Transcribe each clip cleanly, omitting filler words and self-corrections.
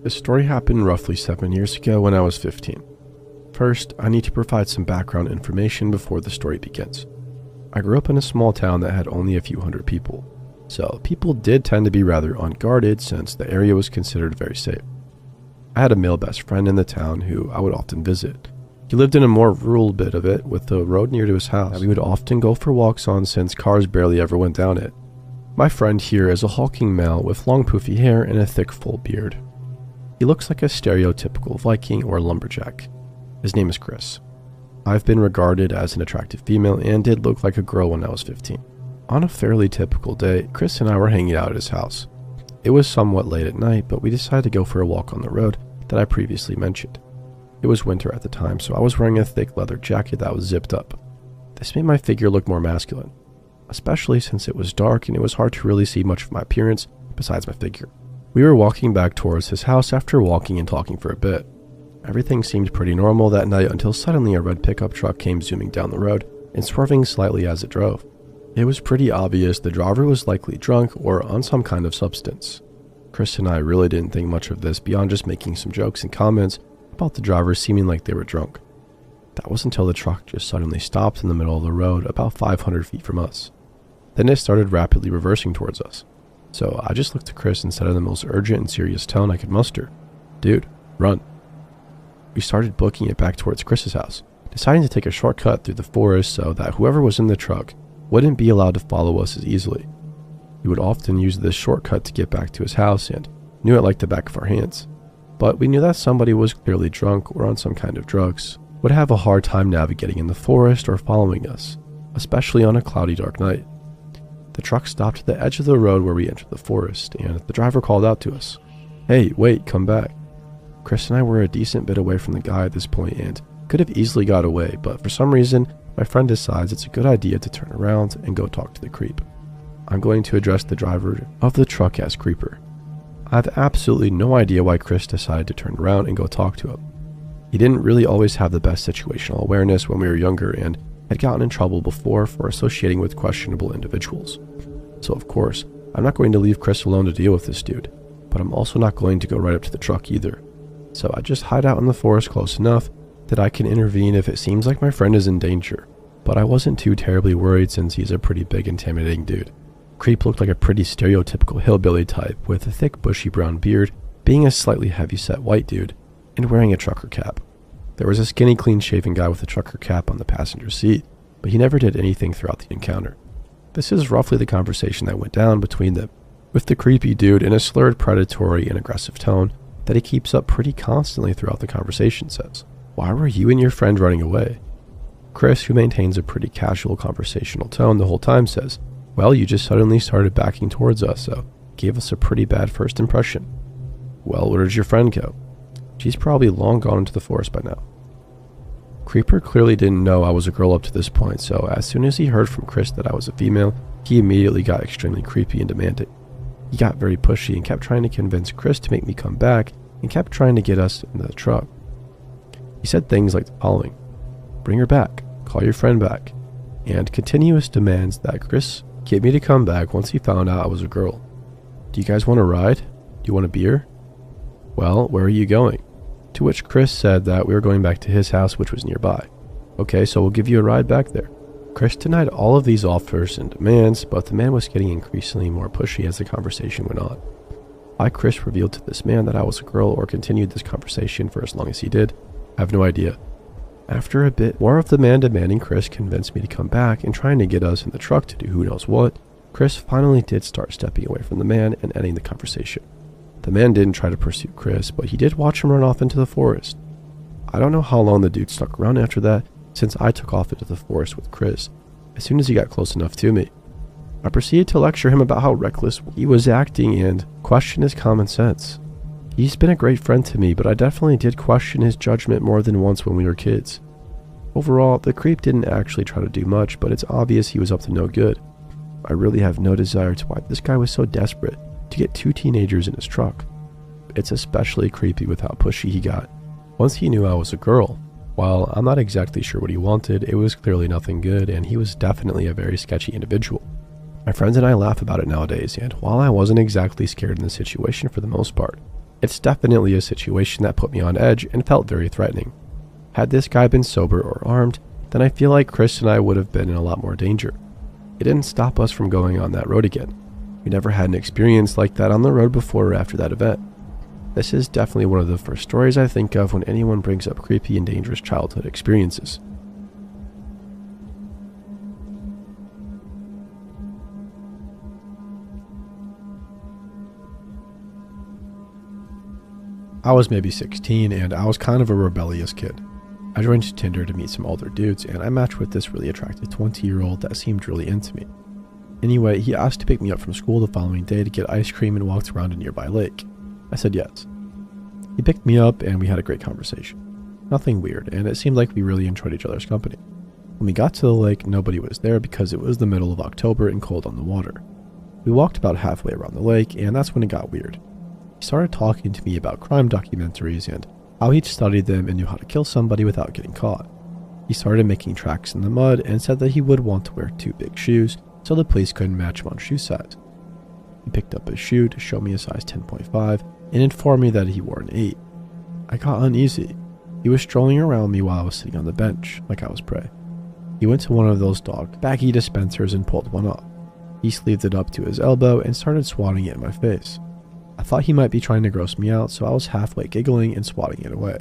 This story happened roughly 7 years ago when I was 15. First, I need to provide some background information before the story begins. I grew up in a small town that had only a few hundred people, so people did tend to be rather unguarded since the area was considered very safe. I had a male best friend in the town who I would often visit. He lived in a more rural bit of it with a road near to his house that we would often go for walks on since cars barely ever went down it. My friend here is a hulking male with long poofy hair and a thick full beard. He looks like a stereotypical Viking or lumberjack. His name is Chris. I've been regarded as an attractive female and did look like a girl when I was 15. On a fairly typical day, Chris and I were hanging out at his house. It was somewhat late at night, but we decided to go for a walk on the road that I previously mentioned. It was winter at the time, so I was wearing a thick leather jacket that was zipped up. This made my figure look more masculine, especially since it was dark and it was hard to really see much of my appearance besides my figure. We were walking back towards his house after walking and talking for a bit. Everything seemed pretty normal that night until suddenly a red pickup truck came zooming down the road and swerving slightly as it drove. It was pretty obvious the driver was likely drunk or on some kind of substance. Chris and I really didn't think much of this beyond just making some jokes and comments about the driver seeming like they were drunk. That was until the truck just suddenly stopped in the middle of the road about 500 feet from us. Then it started rapidly reversing towards us. So I just looked at Chris and said in the most urgent and serious tone I could muster, "Dude, run." We started booking it back towards Chris's house, deciding to take a shortcut through the forest so that whoever was in the truck wouldn't be allowed to follow us as easily. We would often use this shortcut to get back to his house and knew it like the back of our hands. But we knew that somebody was clearly drunk or on some kind of drugs would have a hard time navigating in the forest or following us, especially on a cloudy dark night. The truck stopped at the edge of the road where we entered the forest, and the driver called out to us, "Hey, wait, come back." Chris and I were a decent bit away from the guy at this point and could have easily got away, but for some reason, my friend decides it's a good idea to turn around and go talk to the creep. I'm going to address the driver of the truck as Creeper. I have absolutely no idea why Chris decided to turn around and go talk to him. He didn't really always have the best situational awareness when we were younger and had gotten in trouble before for associating with questionable individuals. So of course, I'm not going to leave Chris alone to deal with this dude, but I'm also not going to go right up to the truck either. So I just hide out in the forest close enough that I can intervene if it seems like my friend is in danger, but I wasn't too terribly worried since he's a pretty big, intimidating dude. Creep looked like a pretty stereotypical hillbilly type with a thick bushy brown beard, being a slightly heavy-set white dude, and wearing a trucker cap. There was a skinny, clean-shaven guy with a trucker cap on the passenger seat, but he never did anything throughout the encounter. This is roughly the conversation that went down between them, with the creepy dude in a slurred, predatory, and aggressive tone that he keeps up pretty constantly throughout the conversation says, "Why were you and your friend running away?" Chris, who maintains a pretty casual conversational tone the whole time, says, "Well, you just suddenly started backing towards us, so gave us a pretty bad first impression." "Well, where did your friend go?" "She's probably long gone into the forest by now." Creeper clearly didn't know I was a girl up to this point, so as soon as he heard from Chris that I was a female, he immediately got extremely creepy and demanding. He got very pushy and kept trying to convince Chris to make me come back and kept trying to get us in the truck. He said things like the following: "Bring her back, call your friend back," and continuous demands that Chris get me to come back once he found out I was a girl. "Do you guys want to ride? Do you want a beer?" "Well, where are you going?" To which Chris said that we were going back to his house, which was nearby. "Okay, so we'll give you a ride back there." Chris denied all of these offers and demands, but the man was getting increasingly more pushy as the conversation went on. Why Chris revealed to this man that I was a girl or continued this conversation for as long as he did, I have no idea. After a bit more of the man demanding Chris convince me to come back and trying to get us in the truck to do who knows what, Chris finally did start stepping away from the man and ending the conversation. The man didn't try to pursue Chris, but he did watch him run off into the forest. I don't know how long the dude stuck around after that, since I took off into the forest with Chris as soon as he got close enough to me. I proceeded to lecture him about how reckless he was acting and question his common sense. He's been a great friend to me, but I definitely did question his judgment more than once when we were kids. Overall, the creep didn't actually try to do much, but it's obvious he was up to no good. I really have no desire to why this guy was so desperate to get two teenagers in his truck. It's especially creepy with how pushy he got once he knew I was a girl. While I'm not exactly sure what he wanted, it was clearly nothing good, and he was definitely a very sketchy individual. My friends and I laugh about it nowadays, and while I wasn't exactly scared in the situation for the most part, It's definitely a situation that put me on edge and felt very threatening. Had this guy been sober or armed, then I feel like Chris and I would have been in a lot more danger. It didn't stop us from going on that road again. We never had an experience like that on the road before or after that event. This is definitely one of the first stories I think of when anyone brings up creepy and dangerous childhood experiences. I was maybe 16 and I was kind of a rebellious kid. I joined Tinder to meet some older dudes and I matched with this really attractive 20-year-old that seemed really into me. Anyway, he asked to pick me up from school the following day to get ice cream and walked around a nearby lake. I said yes. He picked me up and we had a great conversation. Nothing weird, and it seemed like we really enjoyed each other's company. When we got to the lake, nobody was there because it was the middle of October and cold on the water. We walked about halfway around the lake and that's when it got weird. He started talking to me about crime documentaries and how he'd studied them and knew how to kill somebody without getting caught. He started making tracks in the mud and said that he would want to wear 2 big shoes so the police couldn't match him on shoe size. He picked up his shoe to show me a size 10.5 and informed me that he wore an 8. I got uneasy. He was strolling around me while I was sitting on the bench, like I was prey. He went to one of those dog baggie dispensers and pulled one off. He sleeved it up to his elbow and started swatting it in my face. I thought he might be trying to gross me out, so I was halfway giggling and swatting it away.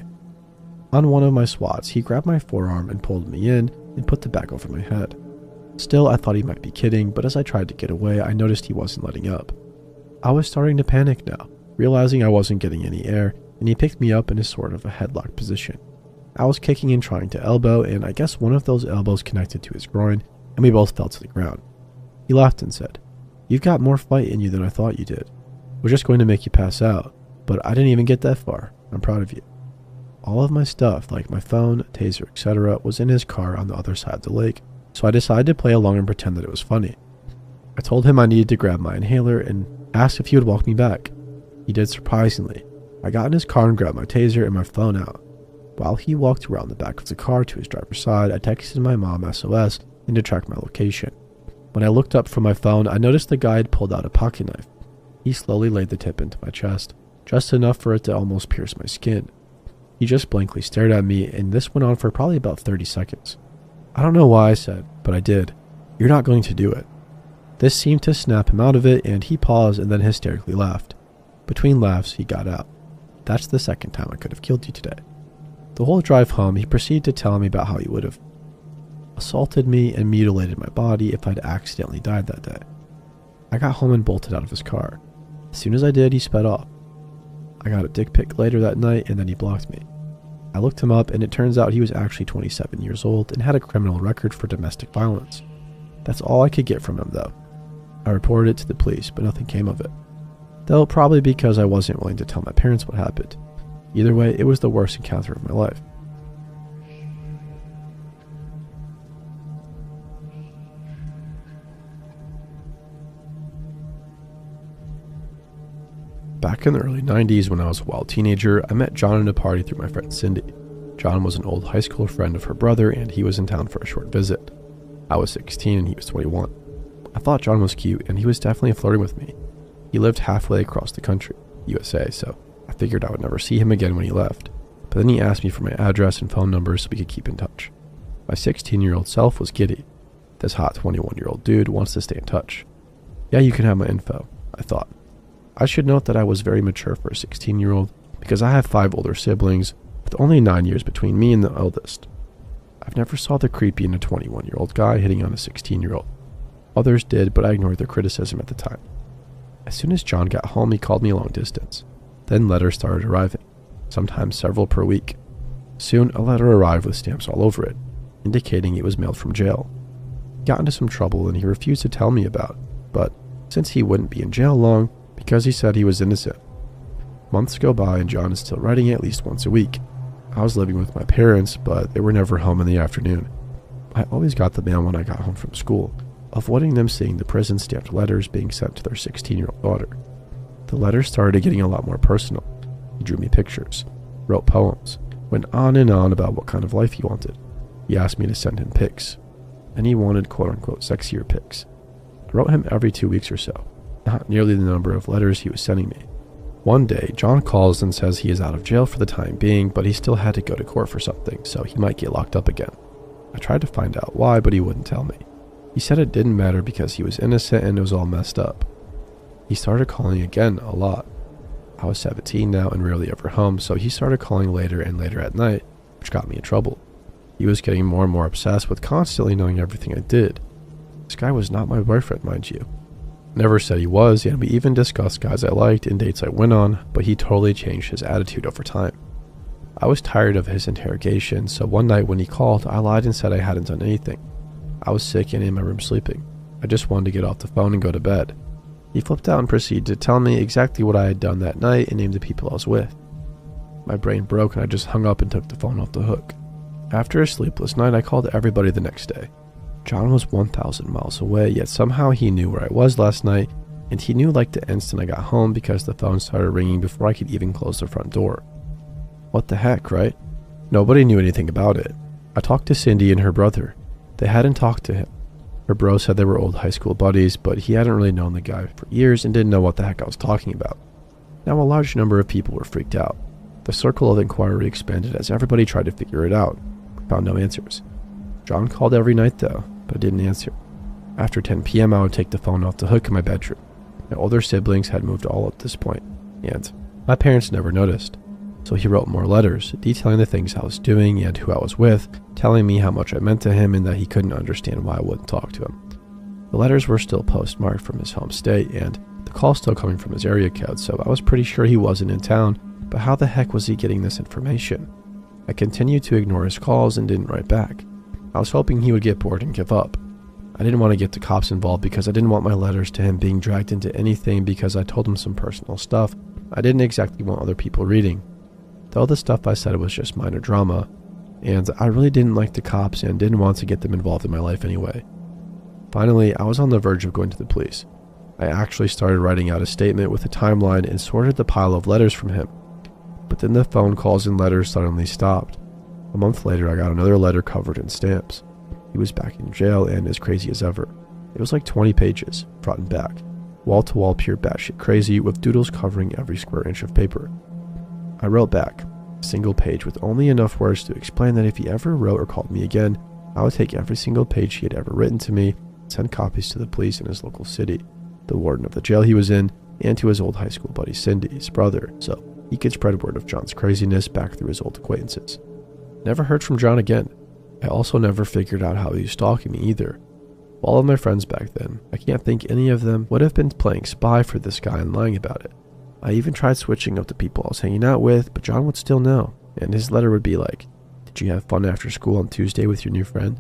On one of my swats, he grabbed my forearm and pulled me in and put the bag over my head. Still, I thought he might be kidding, but as I tried to get away, I noticed he wasn't letting up. I was starting to panic now, realizing I wasn't getting any air, and he picked me up in a sort of a headlock position. I was kicking and trying to elbow, and I guess one of those elbows connected to his groin, and we both fell to the ground. He laughed and said, "You've got more fight in you than I thought you did. We're just going to make you pass out, but I didn't even get that far. I'm proud of you." All of my stuff, like my phone, taser, etc., was in his car on the other side of the lake, so I decided to play along and pretend that it was funny. I told him I needed to grab my inhaler and asked if he would walk me back. He did surprisingly. I got in his car and grabbed my taser and my phone out. While he walked around the back of the car to his driver's side, I texted my mom SOS and to track my location. When I looked up from my phone, I noticed the guy had pulled out a pocket knife. He slowly laid the tip into my chest, just enough for it to almost pierce my skin. He just blankly stared at me, and this went on for probably about 30 seconds. I don't know why I said, but I did. "You're not going to do it." This seemed to snap him out of it, and he paused and then hysterically laughed. Between laughs, he got out. "That's the second time I could have killed you today." The whole drive home, he proceeded to tell me about how he would have assaulted me and mutilated my body if I'd accidentally died that day. I got home and bolted out of his car. As soon as I did, he sped off. I got a dick pic later that night and then he blocked me. I looked him up and it turns out he was actually 27 years old and had a criminal record for domestic violence. That's all I could get from him though. I reported it to the police, but nothing came of it. Though probably because I wasn't willing to tell my parents what happened. Either way, it was the worst encounter of my life. Back in the early 90s when I was a wild teenager, I met John at a party through my friend Cindy. John was an old high school friend of her brother and he was in town for a short visit. I was 16 and he was 21. I thought John was cute and he was definitely flirting with me. He lived halfway across the country, USA, so I figured I would never see him again when he left. But then he asked me for my address and phone number so we could keep in touch. My 16-year-old self was giddy. This hot 21-year-old dude wants to stay in touch. Yeah, you can have my info, I thought. I should note that I was very mature for a 16-year-old because I have 5 older siblings with only 9 years between me and the eldest. I've never saw the creepy in a 21-year-old guy hitting on a 16-year-old. Others did, but I ignored their criticism at the time. As soon as John got home, he called me long distance. Then letters started arriving, sometimes several per week. Soon, a letter arrived with stamps all over it, indicating it was mailed from jail. He got into some trouble and he refused to tell me about it, but since he wouldn't be in jail long, because he said he was innocent. Months go by and John is still writing at least once a week. I was living with my parents, but they were never home in the afternoon. I always got the mail when I got home from school, avoiding them seeing the prison stamped letters being sent to their 16-year-old daughter. The letters started getting a lot more personal. He drew me pictures, wrote poems, went on and on about what kind of life he wanted. He asked me to send him pics, and he wanted quote-unquote sexier pics. I wrote him every 2 weeks or so, not nearly the number of letters he was sending me. One day, John calls and says he is out of jail for the time being, but he still had to go to court for something, so he might get locked up again. I tried to find out why, but he wouldn't tell me. He said it didn't matter because he was innocent and it was all messed up. He started calling again a lot. I was 17 now and rarely ever home, so he started calling later and later at night, which got me in trouble. He was getting more and more obsessed with constantly knowing everything I did. This guy was not my boyfriend, mind you. Never said he was, and we even discussed guys I liked and dates I went on, but he totally changed his attitude over time. I was tired of his interrogation, so one night when he called, I lied and said I hadn't done anything. I was sick and in my room sleeping. I just wanted to get off the phone and go to bed. He flipped out and proceeded to tell me exactly what I had done that night and named the people I was with. My brain broke and I just hung up and took the phone off the hook. After a sleepless night, I called everybody the next day. John was 1,000 miles away, yet somehow he knew where I was last night, and he knew like the instant I got home because the phone started ringing before I could even close the front door. What the heck, right? Nobody knew anything about it. I talked to Cindy and her brother. They hadn't talked to him. Her bro said they were old high school buddies, but he hadn't really known the guy for years and didn't know what the heck I was talking about. Now a large number of people were freaked out. The circle of inquiry expanded as everybody tried to figure it out. We found no answers. John called every night though, but didn't answer. After 10 p.m. I would take the phone off the hook in my bedroom. My older siblings had moved all at this point, and my parents never noticed. So he wrote more letters, detailing the things I was doing and who I was with, telling me how much I meant to him and that he couldn't understand why I wouldn't talk to him. The letters were still postmarked from his home state, and the call still coming from his area code, so I was pretty sure he wasn't in town, but how the heck was he getting this information? I continued to ignore his calls and didn't write back. I was hoping he would get bored and give up. I didn't want to get the cops involved because I didn't want my letters to him being dragged into anything because I told him some personal stuff I didn't exactly want other people reading. Though the stuff I said was just minor drama, and I really didn't like the cops and didn't want to get them involved in my life anyway. Finally, I was on the verge of going to the police. I actually started writing out a statement with a timeline and sorted the pile of letters from him. But then the phone calls and letters suddenly stopped. A month later, I got another letter covered in stamps. He was back in jail and as crazy as ever. It was like 20 pages, front and back, wall-to-wall pure batshit crazy with doodles covering every square inch of paper. I wrote back, a single page with only enough words to explain that if he ever wrote or called me again, I would take every single page he had ever written to me and send copies to the police in his local city, the warden of the jail he was in, and to his old high school buddy Cindy, his brother, so he could spread word of John's craziness back through his old acquaintances. Never heard from John again. I also never figured out how he was stalking me either. All of my friends back then, I can't think any of them would have been playing spy for this guy and lying about it. I even tried switching up the people I was hanging out with, but John would still know, and his letter would be like, "Did you have fun after school on Tuesday with your new friend?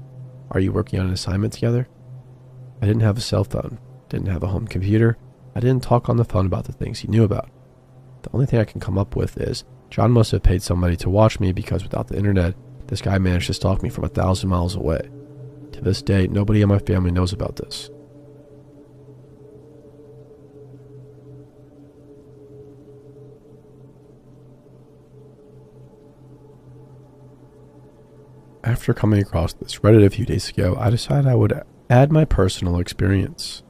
Are you working on an assignment together?" I didn't have a cell phone, didn't have a home computer, I didn't talk on the phone about the things he knew about. The only thing I can come up with is, John must have paid somebody to watch me because without the internet, this guy managed to stalk me from 1,000 miles away. To this day, nobody in my family knows about this. After coming across this Reddit a few days ago, I decided I would add my personal experience.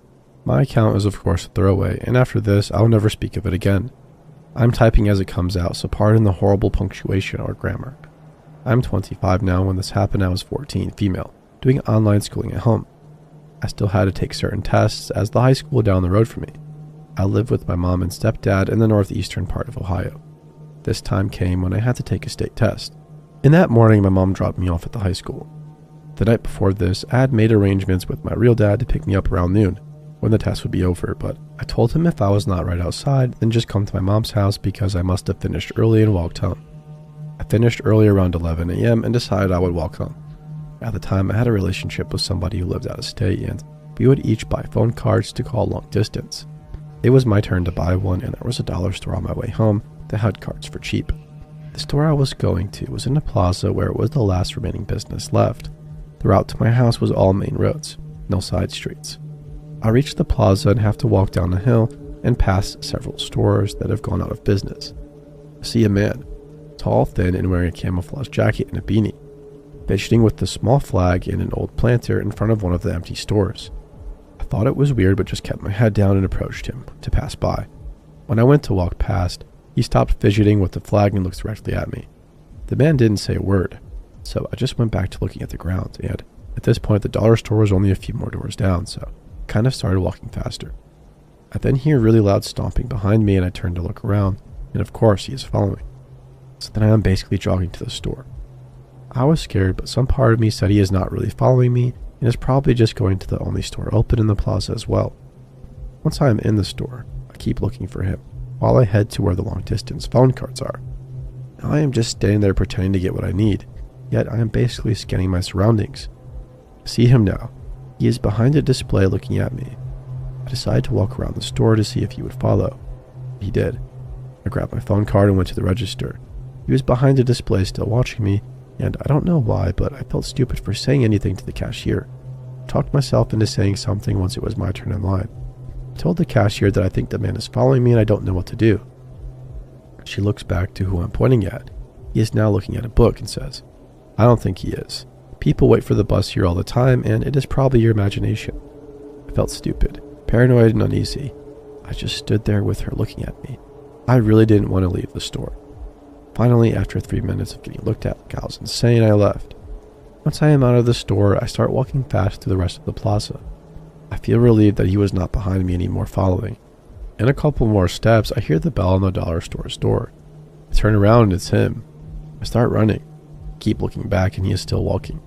My account is of course a throwaway, and after this, I'll never speak of it again. I'm typing as it comes out, so pardon the horrible punctuation or grammar. I'm 25 now. When this happened, I was 14, female, doing online schooling at home. I still had to take certain tests as the high school down the road from me. I lived with my mom and stepdad in the northeastern part of Ohio. This time came when I had to take a state test. In that morning, my mom dropped me off at the high school. The night before this, I had made arrangements with my real dad to pick me up around noon, when the test would be over, but I told him if I was not right outside, then just come to my mom's house because I must have finished early and walked home. I finished early around 11 a.m. and decided I would walk home. At the time, I had a relationship with somebody who lived out of state, and we would each buy phone cards to call long distance. It was my turn to buy one, and there was a dollar store on my way home that had cards for cheap. The store I was going to was in a plaza where it was the last remaining business left. The route to my house was all main roads, no side streets. I reached the plaza and have to walk down a hill and past several stores that have gone out of business. I see a man, tall, thin, and wearing a camouflage jacket and a beanie, fidgeting with the small flag and an old planter in front of one of the empty stores. I thought it was weird but just kept my head down and approached him to pass by. When I went to walk past, he stopped fidgeting with the flag and looked directly at me. The man didn't say a word, so I just went back to looking at the ground, and at this point the dollar store was only a few more doors down, so I kind of started walking faster. I then hear really loud stomping behind me, and I turn to look around, and of course he is following. So then I am basically jogging to the store. I was scared, but some part of me said he is not really following me and is probably just going to the only store open in the plaza as well. Once I am in the store, I keep looking for him, while I head to where the long-distance phone cards are. Now I am just standing there pretending to get what I need, yet I am basically scanning my surroundings. I see him now. He is behind a display looking at me. I decided to walk around the store to see if he would follow. He did. I grabbed my phone card and went to the register. He was behind a display still watching me, and I don't know why, but I felt stupid for saying anything to the cashier. I talked myself into saying something once it was my turn in line. I told the cashier that I think the man is following me and I don't know what to do. She looks back to who I'm pointing at. He is now looking at a book and says, "I don't think he is. People wait for the bus here all the time, and it is probably your imagination." I felt stupid, paranoid, and uneasy. I just stood there with her looking at me. I really didn't want to leave the store. Finally, after 3 minutes of getting looked at like I was insane, I left. Once I am out of the store, I start walking fast through the rest of the plaza. I feel relieved that he was not behind me anymore following. In a couple more steps, I hear the bell on the dollar store's door. I turn around and it's him. I start running. I keep looking back and he is still walking.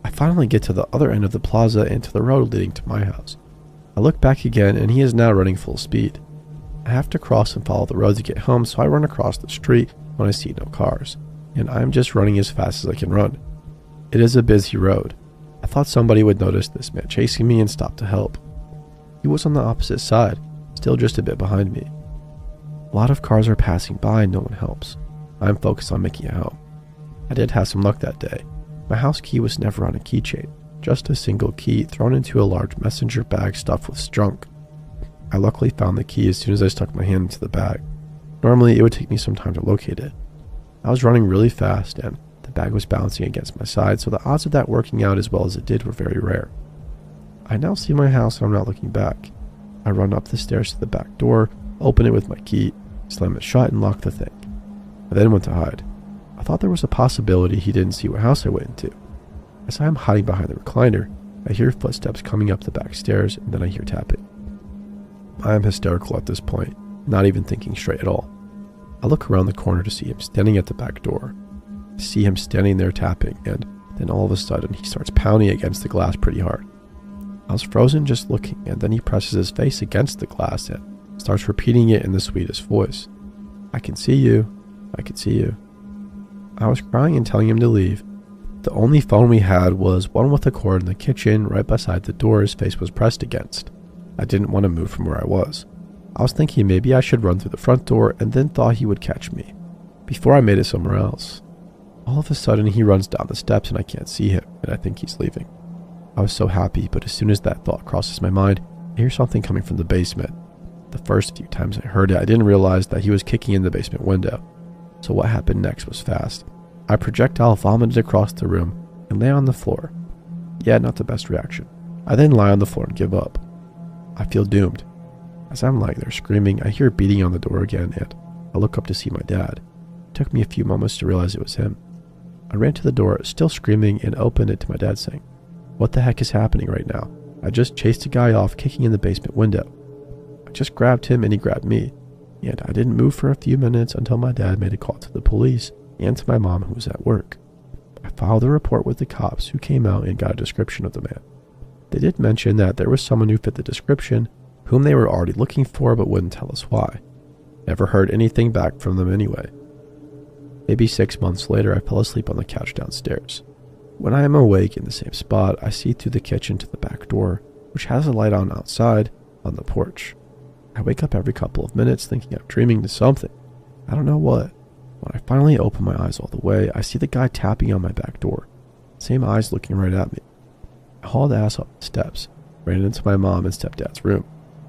I finally get to the other end of the plaza and to the road leading to my house. I look back again and he is now running full speed. I have to cross and follow the road to get home, so I run across the street when I see no cars, and I am just running as fast as I can run. It is a busy road. I thought somebody would notice this man chasing me and stop to help. He was on the opposite side, still just a bit behind me. A lot of cars are passing by and no one helps. I am focused on making it home. I did have some luck that day. My house key was never on a keychain, just a single key thrown into a large messenger bag stuffed with junk. I luckily found the key as soon as I stuck my hand into the bag. Normally, it would take me some time to locate it. I was running really fast, and the bag was bouncing against my side, so the odds of that working out as well as it did were very rare. I now see my house and I'm not looking back. I run up the stairs to the back door, open it with my key, slam it shut, and lock the thing. I then went to hide. I thought there was a possibility he didn't see what house I went into. As I am hiding behind the recliner, I hear footsteps coming up the back stairs, and then I hear tapping. I am hysterical at this point, not even thinking straight at all. I look around the corner to see him standing at the back door. I see him standing there tapping, and then all of a sudden he starts pounding against the glass pretty hard. I was frozen just looking, and then he presses his face against the glass and starts repeating it in the sweetest voice. "I can see you. I can see you." I was crying and telling him to leave. The only phone we had was one with a cord in the kitchen right beside the door his face was pressed against. I didn't want to move from where I was. I was thinking maybe I should run through the front door, and then thought he would catch me before I made it somewhere else. All of a sudden he runs down the steps and I can't see him, and I think he's leaving. I was so happy, but as soon as that thought crosses my mind, I hear something coming from the basement. The first few times I heard it, I didn't realize that he was kicking in the basement window. So what happened next was fast. I projectile vomited across the room and lay on the floor. Yeah, not the best reaction. I then lie on the floor and give up. I feel doomed. As I'm lying there screaming, I hear beating on the door again, and I look up to see my dad. It took me a few moments to realize it was him. I ran to the door, still screaming, and opened it to my dad saying, "What the heck is happening right now? I just chased a guy off kicking in the basement window." I just grabbed him and he grabbed me, and I didn't move for a few minutes until my dad made a call to the police and to my mom who was at work. I filed a report with the cops who came out and got a description of the man. They did mention that there was someone who fit the description, whom they were already looking for but wouldn't tell us why. Never heard anything back from them anyway. Maybe 6 months later, I fell asleep on the couch downstairs. When I am awake in the same spot, I see through the kitchen to the back door, which has a light on outside on the porch. I wake up every couple of minutes thinking I'm dreaming to something. I don't know what. When I finally open my eyes all the way, I see the guy tapping on my back door. Same eyes looking right at me. I hauled ass up the steps, ran into my mom and stepdad's room,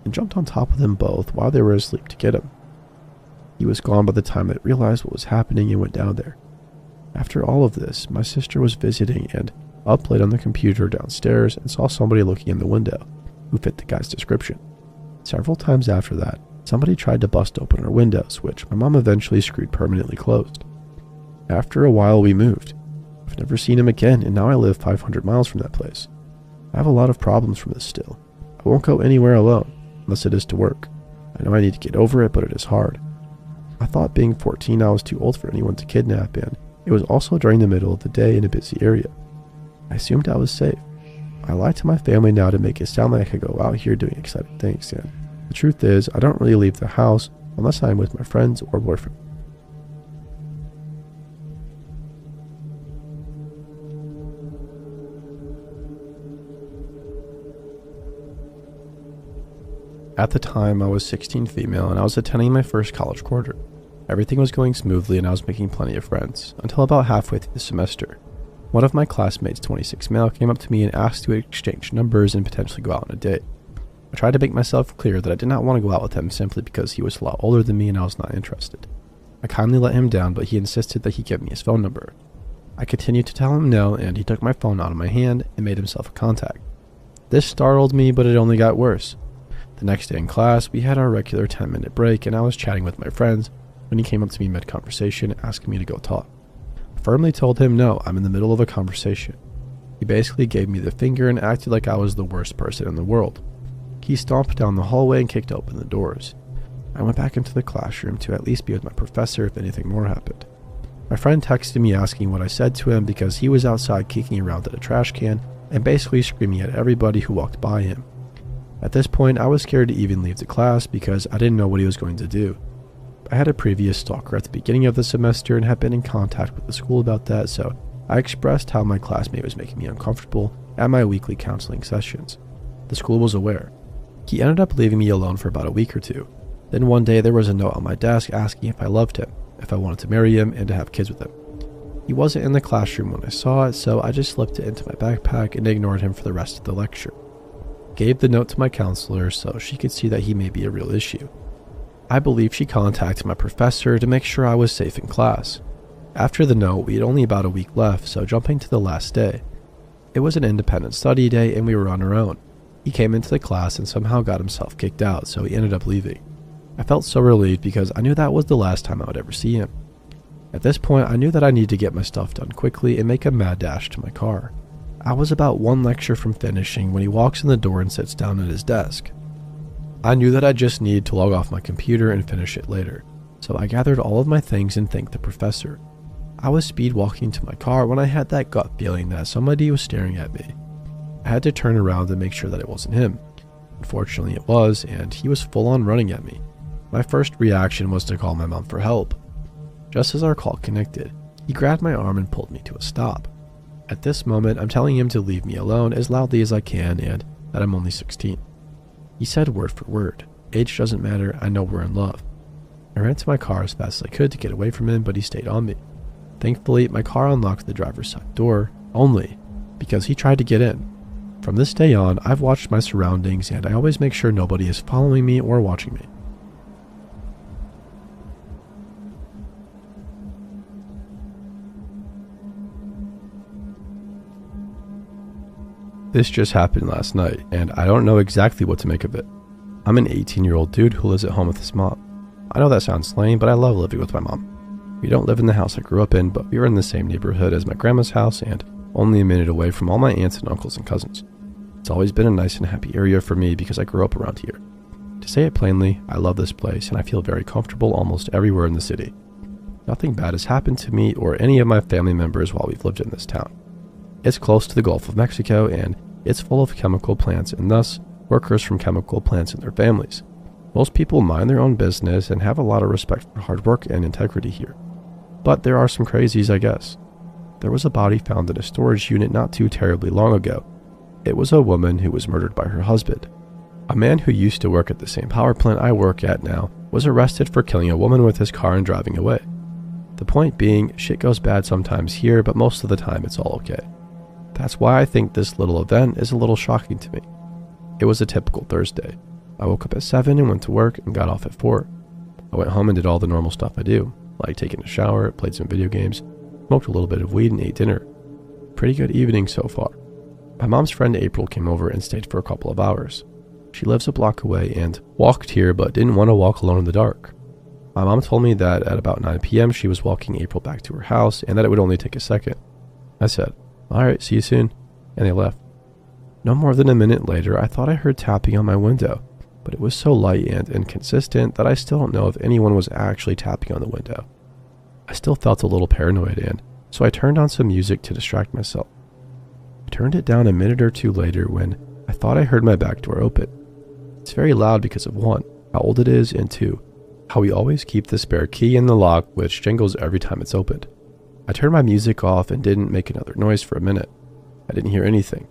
and jumped on top of them both while they were asleep to get him. He was gone by the time I realized what was happening and went down there. After all of this, my sister was visiting and up late on the computer downstairs and saw somebody looking in the window who fit the guy's description. Several times after that, Somebody tried to bust open our windows, which my mom eventually screwed permanently closed. After a while, we moved. I've never seen him again, and now I live 500 miles from that place. I have a lot of problems from this still. I won't go anywhere alone, unless it is to work. I know I need to get over it, but it is hard. I thought being 14 I was too old for anyone to kidnap, and it was also during the middle of the day in a busy area. I assumed I was safe. I lie to my family now to make it sound like I could go out here doing exciting things, and the truth is, I don't really leave the house unless I'm with my friends or boyfriend. At the time, I was 16 female and I was attending my first college quarter. Everything was going smoothly and I was making plenty of friends, until about halfway through the semester. One of my classmates, 26 male, came up to me and asked to exchange numbers and potentially go out on a date. I tried to make myself clear that I did not want to go out with him simply because he was a lot older than me and I was not interested. I kindly let him down, but he insisted that he give me his phone number. I continued to tell him no, and he took my phone out of my hand and made himself a contact. This startled me, but it only got worse. The next day in class, we had our regular 10-minute break and I was chatting with my friends when he came up to me mid-conversation asking me to go talk. I firmly told him no, I'm in the middle of a conversation. He basically gave me the finger and acted like I was the worst person in the world. He stomped down the hallway and kicked open the doors. I went back into the classroom to at least be with my professor if anything more happened. My friend texted me asking what I said to him because he was outside kicking around at a trash can and basically screaming at everybody who walked by him. At this point, I was scared to even leave the class because I didn't know what he was going to do. I had a previous stalker at the beginning of the semester and had been in contact with the school about that, so I expressed how my classmate was making me uncomfortable at my weekly counseling sessions. The school was aware. He ended up leaving me alone for about a week or two. Then one day there was a note on my desk asking if I loved him, if I wanted to marry him, and to have kids with him. He wasn't in the classroom when I saw it, so I just slipped it into my backpack and ignored him for the rest of the lecture. Gave the note to my counselor so she could see that he may be a real issue. I believe she contacted my professor to make sure I was safe in class. After the note, we had only about a week left, so jumping to the last day. It was an independent study day and we were on our own. He came into the class and somehow got himself kicked out, so he ended up leaving. I felt so relieved because I knew that was the last time I would ever see him. At this point, I knew that I needed to get my stuff done quickly and make a mad dash to my car. I was about one lecture from finishing when he walks in the door and sits down at his desk. I knew that I just needed to log off my computer and finish it later, so I gathered all of my things and thanked the professor. I was speed walking to my car when I had that gut feeling that somebody was staring at me. I had to turn around to make sure that it wasn't him. Unfortunately it was, and he was full on running at me. My first reaction was to call my mom for help. Just as our call connected, he grabbed my arm and pulled me to a stop. At this moment, I'm telling him to leave me alone as loudly as I can and that I'm only 16. He said word for word, "Age doesn't matter, I know we're in love." I ran to my car as fast as I could to get away from him, but he stayed on me. Thankfully, my car unlocked the driver's side door, only because he tried to get in. From this day on, I've watched my surroundings and I always make sure nobody is following me or watching me. This just happened last night, and I don't know exactly what to make of it. I'm an 18-year-old dude who lives at home with his mom. I know that sounds lame, but I love living with my mom. We don't live in the house I grew up in, but we were in the same neighborhood as my grandma's house and only a minute away from all my aunts and uncles and cousins. It's always been a nice and happy area for me because I grew up around here. To say it plainly, I love this place and I feel very comfortable almost everywhere in the city. Nothing bad has happened to me or any of my family members while we've lived in this town. It's close to the Gulf of Mexico and it's full of chemical plants and thus workers from chemical plants and their families. Most people mind their own business and have a lot of respect for hard work and integrity here. But there are some crazies, I guess. There was a body found in a storage unit not too terribly long ago. It was a woman who was murdered by her husband. A man who used to work at the same power plant I work at now was arrested for killing a woman with his car and driving away. The point being, shit goes bad sometimes here, but most of the time it's all okay. That's why I think this little event is a little shocking to me. It was a typical Thursday. I woke up at 7 and went to work and got off at 4. I went home and did all the normal stuff I do, like taking a shower, played some video games, smoked a little bit of weed and ate dinner. Pretty good evening so far. My mom's friend April came over and stayed for a couple of hours. She lives a block away and walked here but didn't want to walk alone in the dark. My mom told me that at about 9 p.m. she was walking April back to her house and that it would only take a second. I said, "Alright, see you soon," and they left. No more than a minute later, I thought I heard tapping on my window, but it was so light and inconsistent that I still don't know if anyone was actually tapping on the window. I still felt a little paranoid, and so I turned on some music to distract myself. I turned it down a minute or two later when I thought I heard my back door open. It's very loud because of 1, how old it is, and 2, how we always keep the spare key in the lock, which jingles every time it's opened. I turned my music off and didn't make another noise for a minute. I didn't hear anything.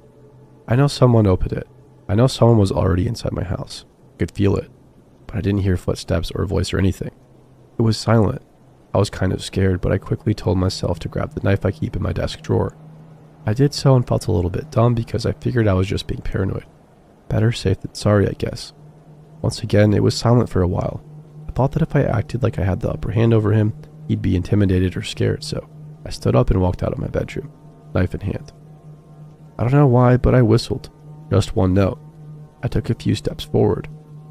I know someone opened it. I know someone was already inside my house. I could feel it, but I didn't hear footsteps or a voice or anything. It was silent. I was kind of scared, but I quickly told myself to grab the knife I keep in my desk drawer. I did so and felt a little bit dumb because I figured I was just being paranoid. Better safe than sorry, I guess. Once again, it was silent for a while. I thought that if I acted like I had the upper hand over him, he'd be intimidated or scared, so I stood up and walked out of my bedroom, knife in hand. I don't know why, but I whistled. Just one note. I took a few steps forward.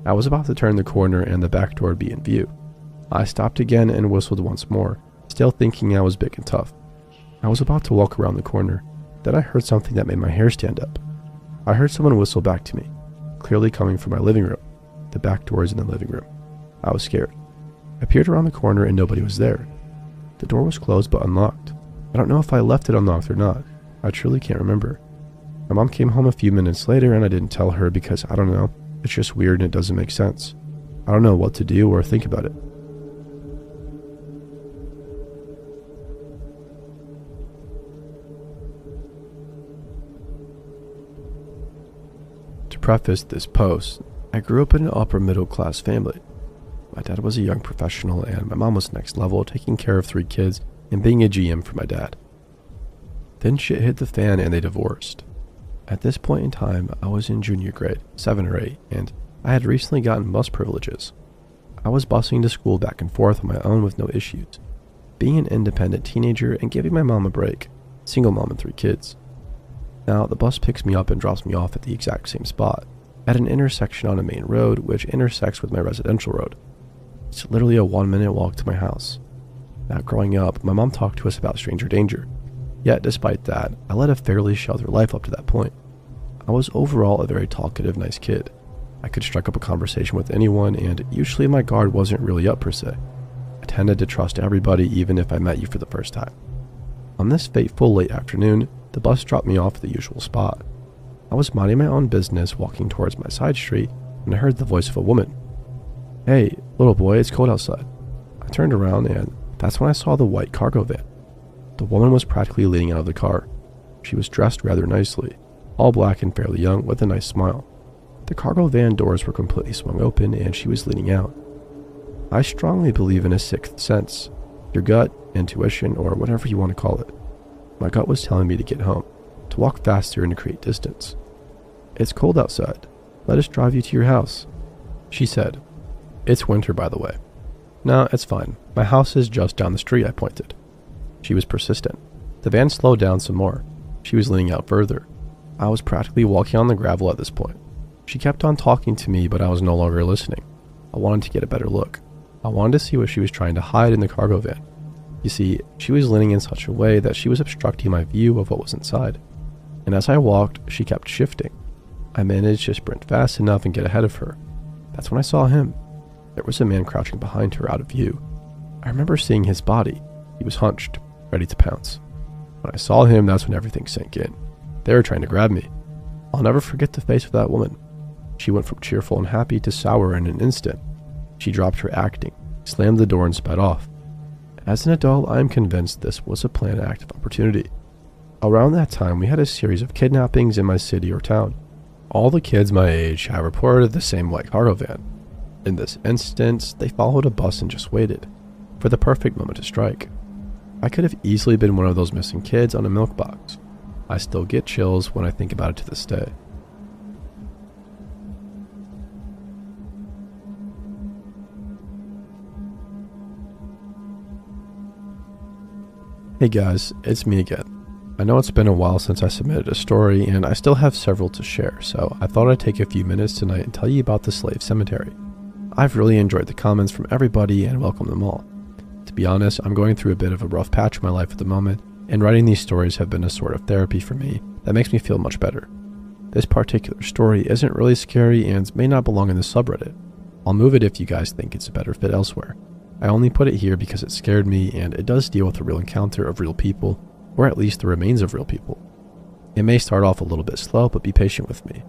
I was about to turn the corner and the back door would be in view. I stopped again and whistled once more, still thinking I was big and tough. I was about to walk around the corner. Then I heard something that made my hair stand up. I heard someone whistle back to me, clearly coming from my living room. The back door is in the living room. I was scared. I peered around the corner and nobody was there. The door was closed but unlocked. I don't know if I left it unlocked or not. I truly can't remember. My mom came home a few minutes later and I didn't tell her because I don't know. It's just weird and it doesn't make sense. I don't know what to do or think about it. To preface this post, I grew up in an upper middle class family. My dad was a young professional and my mom was next level, taking care of 3 kids and being a GM for my dad. Then shit hit the fan and they divorced. At this point in time, I was in junior grade, 7 or 8, and I had recently gotten bus privileges. I was busing to school back and forth on my own with no issues, being an independent teenager and giving my mom a break, single mom and 3 kids. Now, the bus picks me up and drops me off at the exact same spot, at an intersection on a main road which intersects with my residential road. It's literally a 1-minute walk to my house. Now, growing up, my mom talked to us about stranger danger. Yet, despite that, I led a fairly sheltered life up to that point. I was overall a very talkative, nice kid. I could strike up a conversation with anyone, and usually my guard wasn't really up per se. I tended to trust everybody even if I met you for the first time. On this fateful late afternoon, the bus dropped me off at the usual spot. I was minding my own business walking towards my side street when I heard the voice of a woman. "Hey, little boy, it's cold outside." I turned around and that's when I saw the white cargo van. The woman was practically leaning out of the car. She was dressed rather nicely, all black and fairly young with a nice smile. The cargo van doors were completely swung open and she was leaning out. I strongly believe in a 6th sense, your gut, intuition, or whatever you want to call it. My gut was telling me to get home, to walk faster and to create distance. "It's cold outside. Let us drive you to your house," she said. "It's winter, by the way." "No, it's fine. My house is just down the street," I pointed. She was persistent. The van slowed down some more. She was leaning out further. I was practically walking on the gravel at this point. She kept on talking to me, but I was no longer listening. I wanted to get a better look. I wanted to see what she was trying to hide in the cargo van. You see, she was leaning in such a way that she was obstructing my view of what was inside. And as I walked, she kept shifting. I managed to sprint fast enough and get ahead of her. That's when I saw him. There was a man crouching behind her out of view. I remember seeing his body. He was hunched, ready to pounce. When I saw him, that's when everything sank in. They were trying to grab me. I'll never forget the face of that woman. She went from cheerful and happy to sour in an instant. She dropped her acting, slammed the door and sped off. As an adult, I am convinced this was a planned act of opportunity. Around that time, we had a series of kidnappings in my city or town. All the kids my age have reported the same white cargo van. In this instance, they followed a bus and just waited for the perfect moment to strike. I could have easily been one of those missing kids on a milk box. I still get chills when I think about it to this day. Hey guys, it's me again. I know it's been a while since I submitted a story, and I still have several to share, so I thought I'd take a few minutes tonight and tell you about the slave cemetery. I've really enjoyed the comments from everybody and welcome them all. To be honest, I'm going through a bit of a rough patch in my life at the moment, and writing these stories have been a sort of therapy for me that makes me feel much better. This particular story isn't really scary and may not belong in the subreddit. I'll move it if you guys think it's a better fit elsewhere. I only put it here because it scared me, and it does deal with a real encounter of real people, or at least the remains of real people. It may start off a little bit slow, but be patient with me.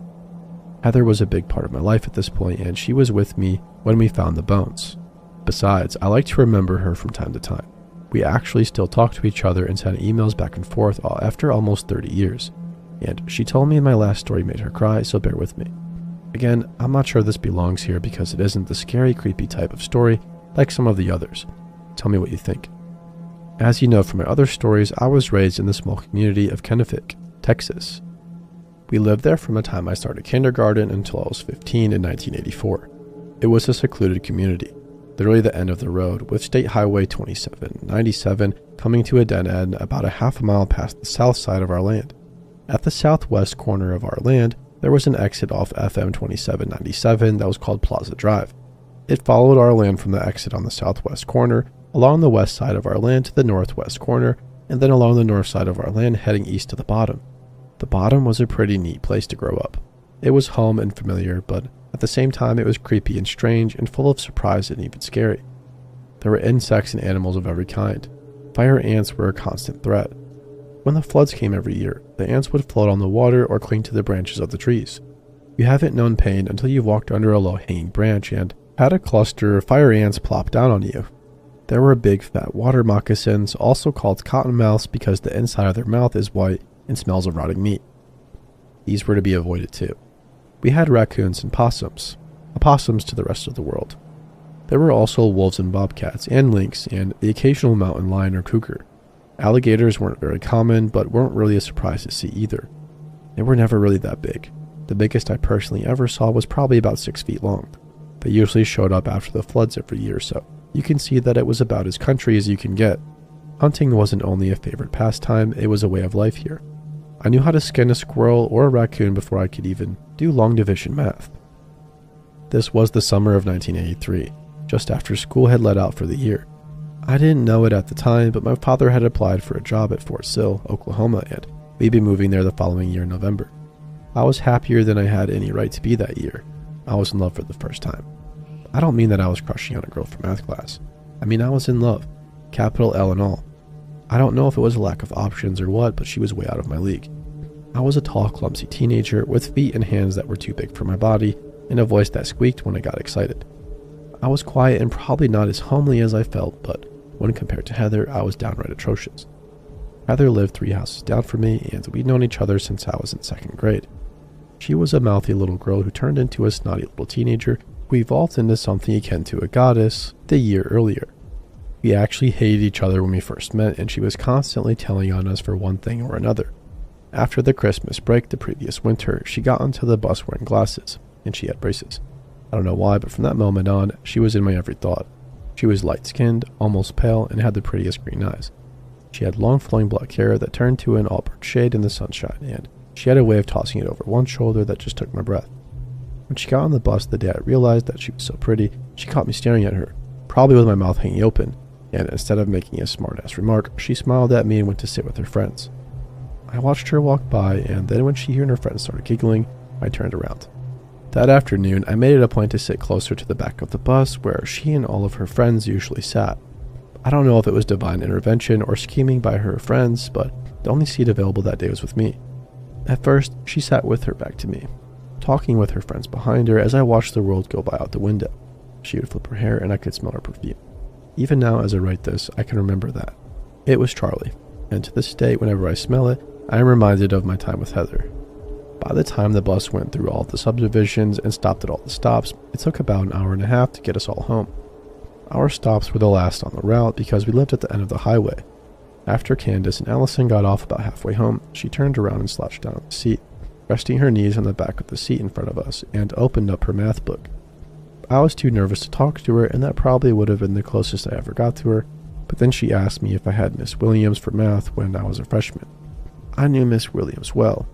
Heather was a big part of my life at this point, and she was with me when we found the bones. Besides, I like to remember her from time to time. We actually still talk to each other and send emails back and forth after almost 30 years. And she told me my last story made her cry, so bear with me. Again, I'm not sure this belongs here because it isn't the scary, creepy type of story like some of the others. Tell me what you think. As you know from my other stories, I was raised in the small community of Kennewick, Texas. We lived there from the time I started kindergarten until I was 15 in 1984. It was a secluded community, literally the end of the road, with State Highway 2797 coming to a dead end about a half a mile past the south side of our land. At the southwest corner of our land, there was an exit off FM 2797 that was called Plaza Drive. It followed our land from the exit on the southwest corner, along the west side of our land to the northwest corner, and then along the north side of our land heading east to the bottom. The bottom was a pretty neat place to grow up. It was home and familiar, but at the same time it was creepy and strange and full of surprise and even scary. There were insects and animals of every kind. Fire ants were a constant threat. When the floods came every year, the ants would float on the water or cling to the branches of the trees. You haven't known pain until you've walked under a low-hanging branch and had a cluster of fire ants plop down on you. There were big fat water moccasins, also called cottonmouths because the inside of their mouth is white and smells of rotting meat. These were to be avoided too. We had raccoons and possums, opossums to the rest of the world. There were also wolves and bobcats and lynx and the occasional mountain lion or cougar. Alligators weren't very common, but weren't really a surprise to see either. They were never really that big. The biggest I personally ever saw was probably about 6 feet long. They usually showed up after the floods every year, so you can see that it was about as country as you can get. Hunting wasn't only a favorite pastime, it was a way of life here. I knew how to skin a squirrel or a raccoon before I could even do long division math. This was the summer of 1983, just after school had let out for the year. I didn't know it at the time, but my father had applied for a job at Fort Sill, Oklahoma, and we'd be moving there the following year in November. I was happier than I had any right to be that year. I was in love for the first time. I don't mean that I was crushing on a girl from math class. I mean I was in love, capital L and all. I don't know if it was a lack of options or what, but she was way out of my league. I was a tall, clumsy teenager with feet and hands that were too big for my body and a voice that squeaked when I got excited. I was quiet and probably not as homely as I felt, but when compared to Heather, I was downright atrocious. Heather lived 3 houses down from me, and we'd known each other since I was in 2nd grade. She was a mouthy little girl who turned into a snotty little teenager who evolved into something akin to a goddess the year earlier. We actually hated each other when we first met, and she was constantly telling on us for one thing or another. After the Christmas break the previous winter, she got onto the bus wearing glasses, and she had braces. I don't know why, but from that moment on, she was in my every thought. She was light-skinned, almost pale, and had the prettiest green eyes. She had long flowing black hair that turned to an auburn shade in the sunshine, and she had a way of tossing it over one shoulder that just took my breath. When she got on the bus the day I realized that she was so pretty, she caught me staring at her, probably with my mouth hanging open, and instead of making a smart-ass remark, she smiled at me and went to sit with her friends. I watched her walk by, and then when she and her friends started giggling, I turned around. That afternoon, I made it a point to sit closer to the back of the bus where she and all of her friends usually sat. I don't know if it was divine intervention or scheming by her friends, but the only seat available that day was with me. At first, she sat with her back to me, talking with her friends behind her as I watched the world go by out the window. She would flip her hair and I could smell her perfume. Even now as I write this, I can remember that. It was Charlie, and to this day, whenever I smell it, I am reminded of my time with Heather. By the time the bus went through all the subdivisions and stopped at all the stops, it took about an hour and a half to get us all home. Our stops were the last on the route because we lived at the end of the highway. After Candace and Allison got off about halfway home, she turned around and slouched down on the seat, resting her knees on the back of the seat in front of us, and opened up her math book. I was too nervous to talk to her, and that probably would have been the closest I ever got to her, but then she asked me if I had Miss Williams for math when I was a freshman. I knew Miss Williams well.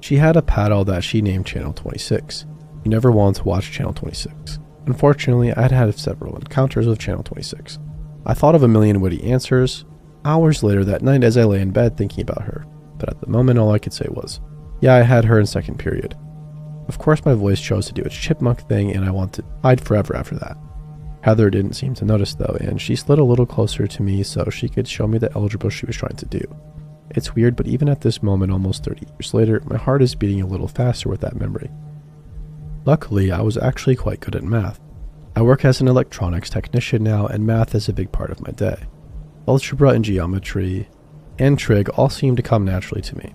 She had a paddle that she named Channel 26. You never wanted to watch Channel 26. Unfortunately, I had had several encounters with Channel 26. I thought of a million witty answers hours later that night as I lay in bed thinking about her, but at the moment all I could say was, yeah, I had her in second period. Of course my voice chose to do its chipmunk thing and I wanted to hide forever after that. Heather didn't seem to notice though, and she slid a little closer to me so she could show me the algebra she was trying to do. It's weird, but even at this moment, almost 30 years later, my heart is beating a little faster with that memory. Luckily, I was actually quite good at math. I work as an electronics technician now, and math is a big part of my day. Algebra and geometry and trig all seem to come naturally to me.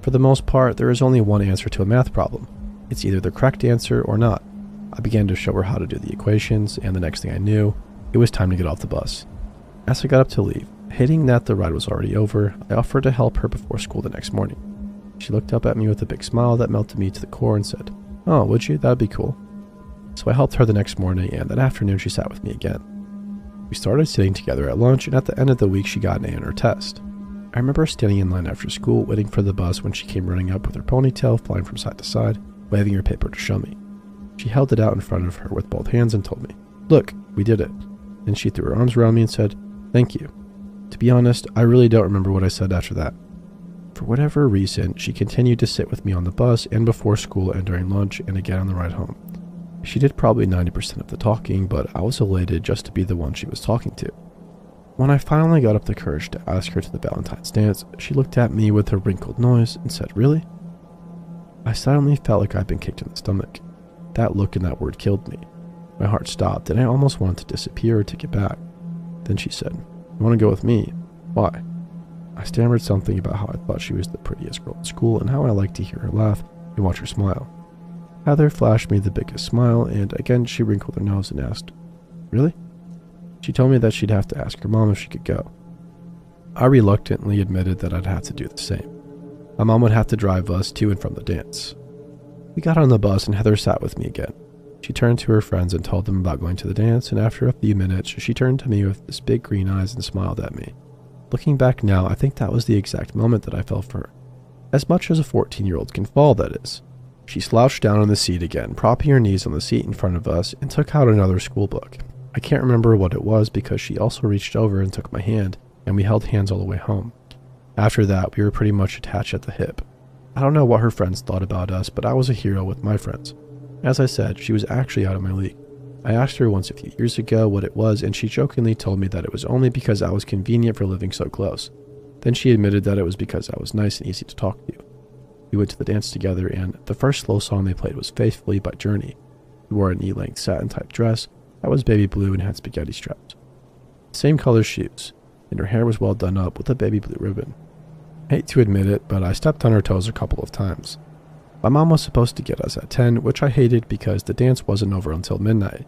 For the most part, there is only one answer to a math problem. It's either the correct answer or not. I began to show her how to do the equations, and the next thing I knew, it was time to get off the bus. As I got up to leave, hating that the ride was already over, I offered to help her before school the next morning. She looked up at me with a big smile that melted me to the core and said, "Oh, would you? That'd be cool." So I helped her the next morning, and that afternoon she sat with me again. We started sitting together at lunch, and at the end of the week she got an A on her test. I remember standing in line after school, waiting for the bus when she came running up with her ponytail flying from side to side, waving her paper to show me. She held it out in front of her with both hands and told me, "Look, we did it." Then she threw her arms around me and said, "Thank you." To be honest, I really don't remember what I said after that. For whatever reason, she continued to sit with me on the bus and before school and during lunch and again on the ride home. She did probably 90% of the talking, but I was elated just to be the one she was talking to. When I finally got up the courage to ask her to the Valentine's dance, she looked at me with a wrinkled nose and said, "Really?" I suddenly felt like I'd been kicked in the stomach. That look and that word killed me. My heart stopped and I almost wanted to disappear or take it back. Then she said, "You want to go with me? Why?" I stammered something about how I thought she was the prettiest girl in school and how I liked to hear her laugh and watch her smile. Heather flashed me the biggest smile, and again she wrinkled her nose and asked, "Really?" She told me that she'd have to ask her mom if she could go. I reluctantly admitted that I'd have to do the same. My mom would have to drive us to and from the dance. We got on the bus and Heather sat with me again. She turned to her friends and told them about going to the dance, and after a few minutes, she turned to me with this big green eyes and smiled at me. Looking back now, I think that was the exact moment that I fell for her. As much as a 14-year-old can fall, that is. She slouched down on the seat again, propping her knees on the seat in front of us, and took out another school book. I can't remember what it was because she also reached over and took my hand, and we held hands all the way home. After that, we were pretty much attached at the hip. I don't know what her friends thought about us, but I was a hero with my friends. As I said, she was actually out of my league. I asked her once a few years ago what it was, and she jokingly told me that it was only because I was convenient for living so close. Then she admitted that it was because I was nice and easy to talk to. We went to the dance together, and the first slow song they played was Faithfully by Journey. She wore a knee-length satin-type dress that was baby blue and had spaghetti straps. Same color shoes, and her hair was well done up with a baby blue ribbon. I hate to admit it, but I stepped on her toes a couple of times. My mom was supposed to get us at 10, which I hated because the dance wasn't over until midnight.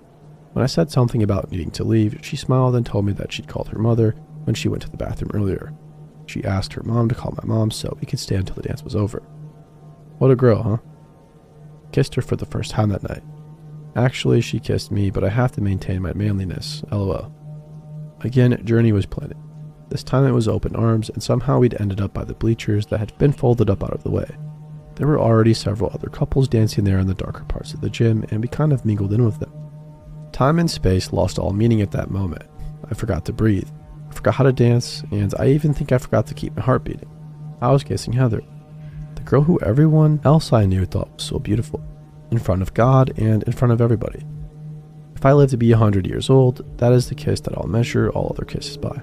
When I said something about needing to leave, she smiled and told me that she'd called her mother when she went to the bathroom earlier. She asked her mom to call my mom so we could stay until the dance was over. What a girl, huh? Kissed her for the first time that night. Actually, she kissed me, but I have to maintain my manliness, lol. Again, Journey was playing. This time it was open arms, and somehow we'd ended up by the bleachers that had been folded up out of the way. There were already several other couples dancing there in the darker parts of the gym, and we kind of mingled in with them. Time and space lost all meaning at that moment. I forgot to breathe. I forgot how to dance, and I even think I forgot to keep my heart beating. I was kissing Heather, the girl who everyone else I knew thought was so beautiful, in front of God and in front of everybody. If I live to be 100 years old, that is the kiss that I'll measure all other kisses by.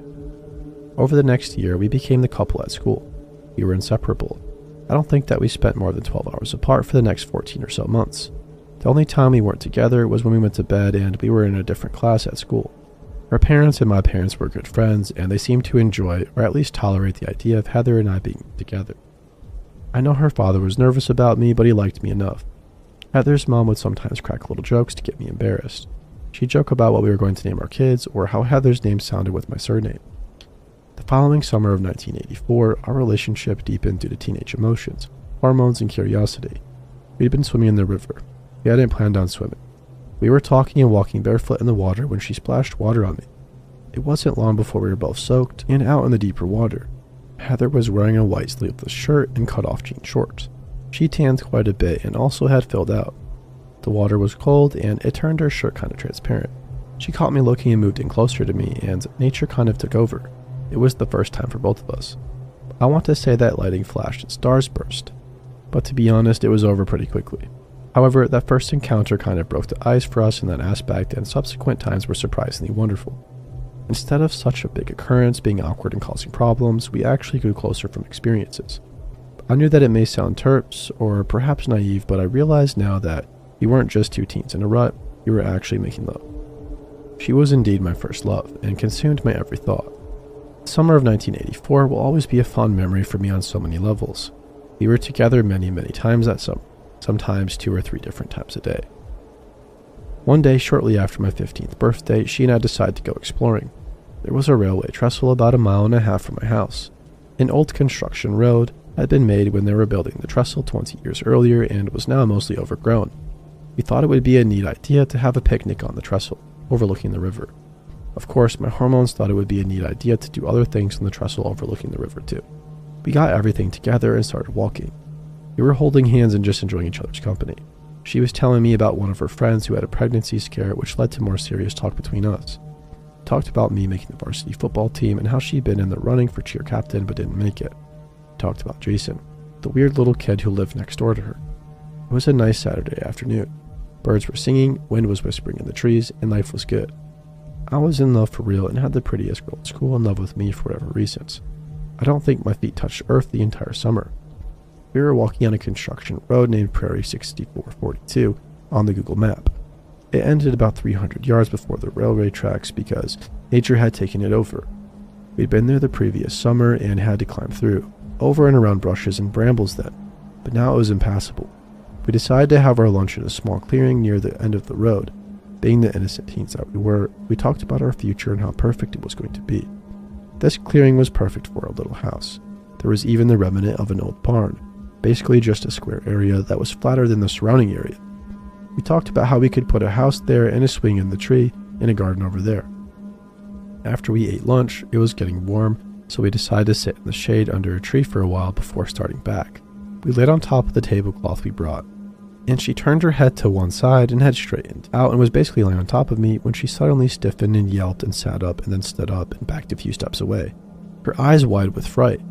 Over the next year, we became the couple at school. We were inseparable. I don't think that we spent more than 12 hours apart for the next 14 or so months. The only time we weren't together was when we went to bed and we were in a different class at school. Her parents and my parents were good friends, and they seemed to enjoy, or at least tolerate, the idea of Heather and I being together. I know her father was nervous about me, but he liked me enough. Heather's mom would sometimes crack little jokes to get me embarrassed. She'd joke about what we were going to name our kids, or how Heather's name sounded with my surname. The following summer of 1984, our relationship deepened due to teenage emotions, hormones, and curiosity. We'd been swimming in the river. We hadn't planned on swimming. We were talking and walking barefoot in the water when she splashed water on me. It wasn't long before we were both soaked and out in the deeper water. Heather was wearing a white sleeveless shirt and cut-off jean shorts. She tanned quite a bit and also had filled out. The water was cold and it turned her shirt kind of transparent. She caught me looking and moved in closer to me, and nature kind of took over. It was the first time for both of us. I want to say that lightning flashed and stars burst, but to be honest, it was over pretty quickly. However, that first encounter kind of broke the ice for us in that aspect, and subsequent times were surprisingly wonderful. Instead of such a big occurrence being awkward and causing problems, we actually grew closer from experiences. I knew that it may sound terse or perhaps naive, but I realized now that we weren't just two teens in a rut, we were actually making love. She was indeed my first love, and consumed my every thought. The summer of 1984 will always be a fond memory for me on so many levels. We were together many times that summer, sometimes 2 or 3 different times a day. One day, shortly after my 15th birthday, she and I decided to go exploring. There was a railway trestle about 1.5 miles from my house. An old construction road had been made when they were building the trestle 20 years earlier and was now mostly overgrown. We thought it would be a neat idea to have a picnic on the trestle, overlooking the river. Of course, my hormones thought it would be a neat idea to do other things on the trestle overlooking the river too. We got everything together and started walking. We were holding hands and just enjoying each other's company. She was telling me about one of her friends who had a pregnancy scare, which led to more serious talk between us. We talked about me making the varsity football team and how she'd been in the running for cheer captain but didn't make it. We talked about Jason, the weird little kid who lived next door to her. It was a nice Saturday afternoon. Birds were singing, wind was whispering in the trees, and life was good. I was in love for real and had the prettiest girl at school in love with me for whatever reasons. I don't think my feet touched earth the entire summer. We were walking on a construction road named Prairie 6442 on the Google map. It ended about 300 yards before the railway tracks because nature had taken it over. We'd been there the previous summer and had to climb through, over and around brushes and brambles then, but now it was impassable. We decided to have our lunch in a small clearing near the end of the road. Being the innocent teens that we were, we talked about our future and how perfect it was going to be. This clearing was perfect for a little house. There was even the remnant of an old barn, basically just a square area that was flatter than the surrounding area. We talked about how we could put a house there and a swing in the tree and a garden over there. After we ate lunch, it was getting warm, so we decided to sit in the shade under a tree for a while before starting back. We laid on top of the tablecloth we brought, and she turned her head to one side and had straightened out and was basically lying on top of me when she suddenly stiffened and yelped and sat up and then stood up and backed a few steps away, her eyes wide with fright.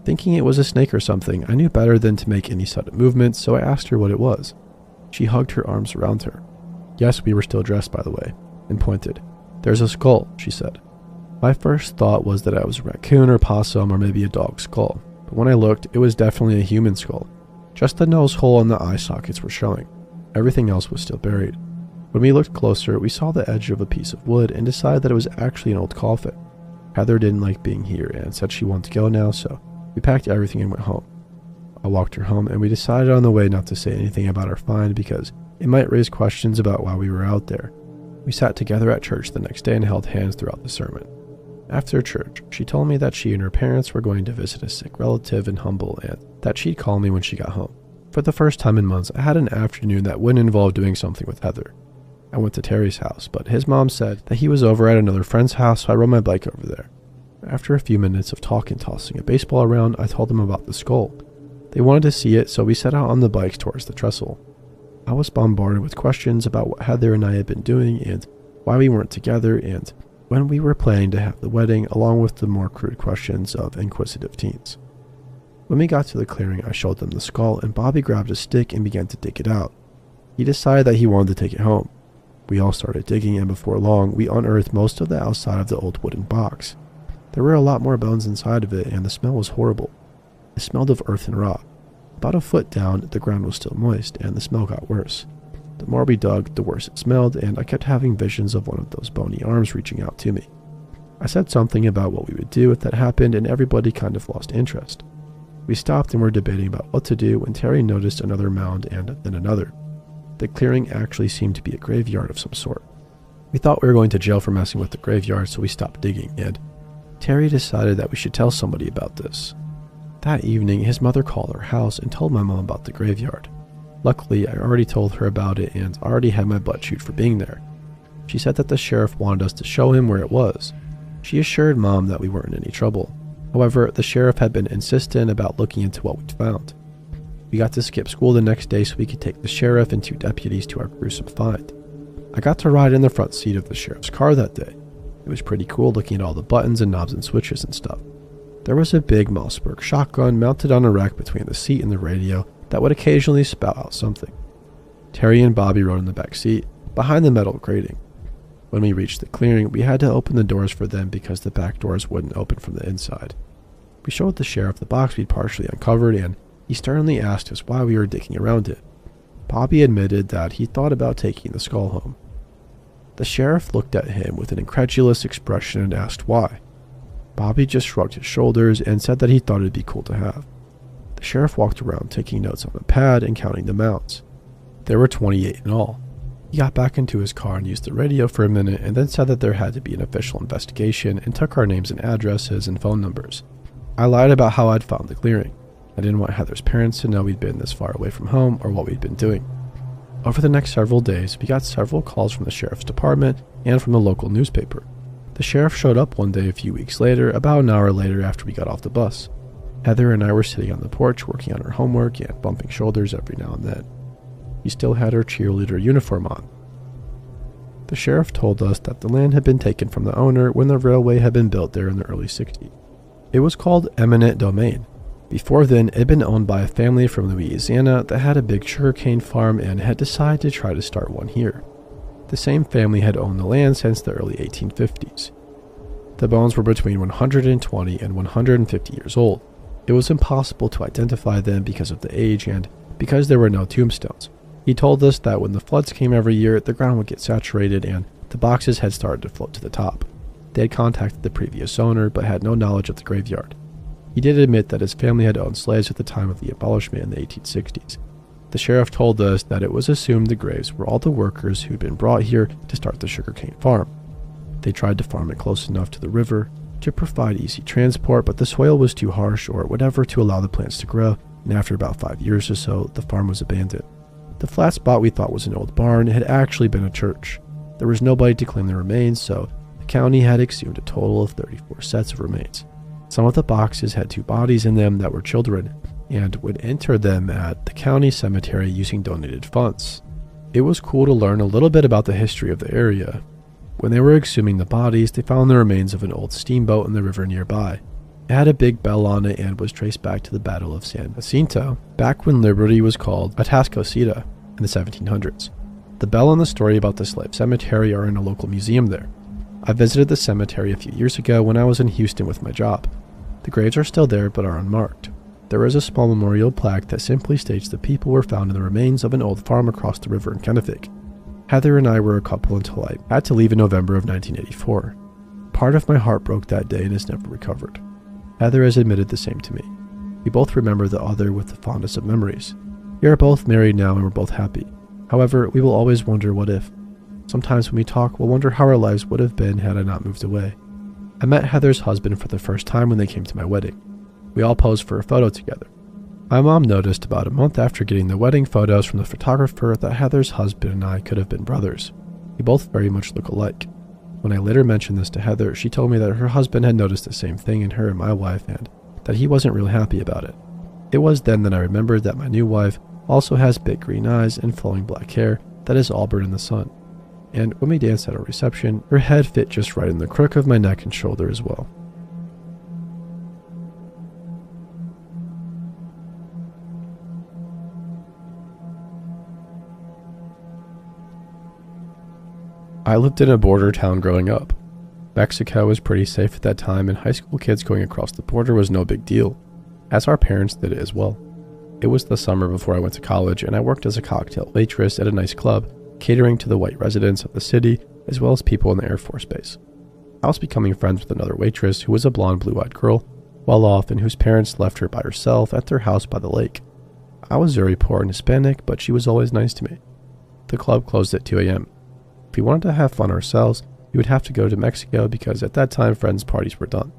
Thinking it was a snake or something, I knew better than to make any sudden movements, so I asked her what it was. She hugged her arms around her. Yes, we were still dressed, by the way, and pointed. "There's a skull," she said. My first thought was that it was a raccoon or possum or maybe a dog's skull, but when I looked, it was definitely a human skull. Just the nose hole and the eye sockets were showing. Everything else was still buried. When we looked closer, we saw the edge of a piece of wood and decided that it was actually an old coffin. Heather didn't like being here and said she wanted to go now, so we packed everything and went home. I walked her home, and we decided on the way not to say anything about our find because it might raise questions about why we were out there. We sat together at church the next day and held hands throughout the sermon. After church, she told me that she and her parents were going to visit a sick relative in Humble and that she'd call me when she got home. For the first time in months, I had an afternoon that wouldn't involve doing something with Heather. I went to Terry's house, but his mom said that he was over at another friend's house, so I rode my bike over there. After a few minutes of talking, tossing a baseball around, I told them about the skull. They wanted to see it, so we set out on the bikes towards the trestle. I was bombarded with questions about what Heather and I had been doing and why we weren't together and when we were planning to have the wedding, along with the more crude questions of inquisitive teens. When we got to the clearing, I showed them the skull, and Bobby grabbed a stick and began to dig it out. He decided that he wanted to take it home. We all started digging, and before long, we unearthed most of the outside of the old wooden box. There were a lot more bones inside of it, and the smell was horrible. It smelled of earth and rot. About a foot down, the ground was still moist, and the smell got worse. The more we dug, the worse it smelled, and I kept having visions of one of those bony arms reaching out to me. I said something about what we would do if that happened, and everybody kind of lost interest. We stopped and were debating about what to do when Terry noticed another mound and then another. The clearing actually seemed to be a graveyard of some sort. We thought we were going to jail for messing with the graveyard, so we stopped digging, and Terry decided that we should tell somebody about this. That evening, his mother called our house and told my mom about the graveyard. Luckily, I already told her about it and already had my butt chewed for being there. She said that the sheriff wanted us to show him where it was. She assured Mom that we weren't in any trouble. However, the sheriff had been insistent about looking into what we'd found. We got to skip school the next day so we could take the sheriff and 2 deputies to our gruesome find. I got to ride in the front seat of the sheriff's car that day. It was pretty cool looking at all the buttons and knobs and switches and stuff. There was a big Mossberg shotgun mounted on a rack between the seat and the radio that would occasionally spout out something. Terry and Bobby rode in the back seat, behind the metal grating. When we reached the clearing, we had to open the doors for them because the back doors wouldn't open from the inside. We showed the sheriff the box we'd partially uncovered, and he sternly asked us why we were digging around it. Bobby admitted that he thought about taking the skull home. The sheriff looked at him with an incredulous expression and asked why. Bobby just shrugged his shoulders and said that he thought it'd be cool to have. The sheriff walked around taking notes on a pad and counting the mounts. There were 28 in all. He got back into his car and used the radio for a minute and then said that there had to be an official investigation and took our names and addresses and phone numbers. I lied about how I'd found the clearing. I didn't want Heather's parents to know we'd been this far away from home or what we'd been doing. Over the next several days, we got several calls from the sheriff's department and from the local newspaper. The sheriff showed up one day a few weeks later, about an hour later after we got off the bus. Heather and I were sitting on the porch working on her homework and bumping shoulders every now and then. She still had her cheerleader uniform on. The sheriff told us that the land had been taken from the owner when the railway had been built there in the early 60s. It was called eminent domain. Before then, it had been owned by a family from Louisiana that had a big sugarcane farm and had decided to try to start one here. The same family had owned the land since the early 1850s. The bones were between 120 and 150 years old. It was impossible to identify them because of the age and because there were no tombstones. He told us that when the floods came every year, the ground would get saturated and the boxes had started to float to the top. They had contacted the previous owner but had no knowledge of the graveyard. He did admit that his family had owned slaves at the time of the abolishment in the 1860s. The sheriff told us that it was assumed the graves were all the workers who'd been brought here to start the sugarcane farm. They tried to farm it close enough to the river to provide easy transport, but the soil was too harsh or whatever to allow the plants to grow, and after about 5 years or so, the farm was abandoned. The flat spot we thought was an old barn had actually been a church. There was nobody to claim the remains, so the county had exhumed a total of 34 sets of remains. Some of the boxes had 2 bodies in them that were children, and would enter them at the county cemetery using donated funds. It was cool to learn a little bit about the history of the area. When they were exhuming the bodies, they found the remains of an old steamboat in the river nearby. It had a big bell on it and was traced back to the Battle of San Jacinto, back when Liberty was called Atascocita in the 1700s. The bell and the story about the slave cemetery are in a local museum there. I visited the cemetery a few years ago when I was in Houston with my job. The graves are still there but are unmarked. There is a small memorial plaque that simply states the people were found in the remains of an old farm across the river in Kennewick. Heather and I were a couple until I had to leave in November of 1984. Part of my heart broke that day and has never recovered. Heather has admitted the same to me. We both remember the other with the fondest of memories. We are both married now and we're both happy. However, we will always wonder what if. Sometimes when we talk, we'll wonder how our lives would have been had I not moved away. I met Heather's husband for the first time when they came to my wedding. We all posed for a photo together. My mom noticed about a month after getting the wedding photos from the photographer that Heather's husband and I could have been brothers. We both very much look alike. When I later mentioned this to Heather, she told me that her husband had noticed the same thing in her and my wife and that he wasn't really happy about it. It was then that I remembered that my new wife also has big green eyes and flowing black hair that is auburn in the sun. And when we danced at our reception, her head fit just right in the crook of my neck and shoulder as well. I lived in a border town growing up. Mexico was pretty safe at that time, and high school kids going across the border was no big deal, as our parents did it as well. It was the summer before I went to college, and I worked as a cocktail waitress at a nice club, catering to the white residents of the city, as well as people in the Air Force Base. I was becoming friends with another waitress who was a blonde, blue-eyed girl, well off, and whose parents left her by herself at their house by the lake. I was very poor and Hispanic, but she was always nice to me. The club closed at 2 a.m. If we wanted to have fun ourselves, we would have to go to Mexico because at that time friends' parties were done.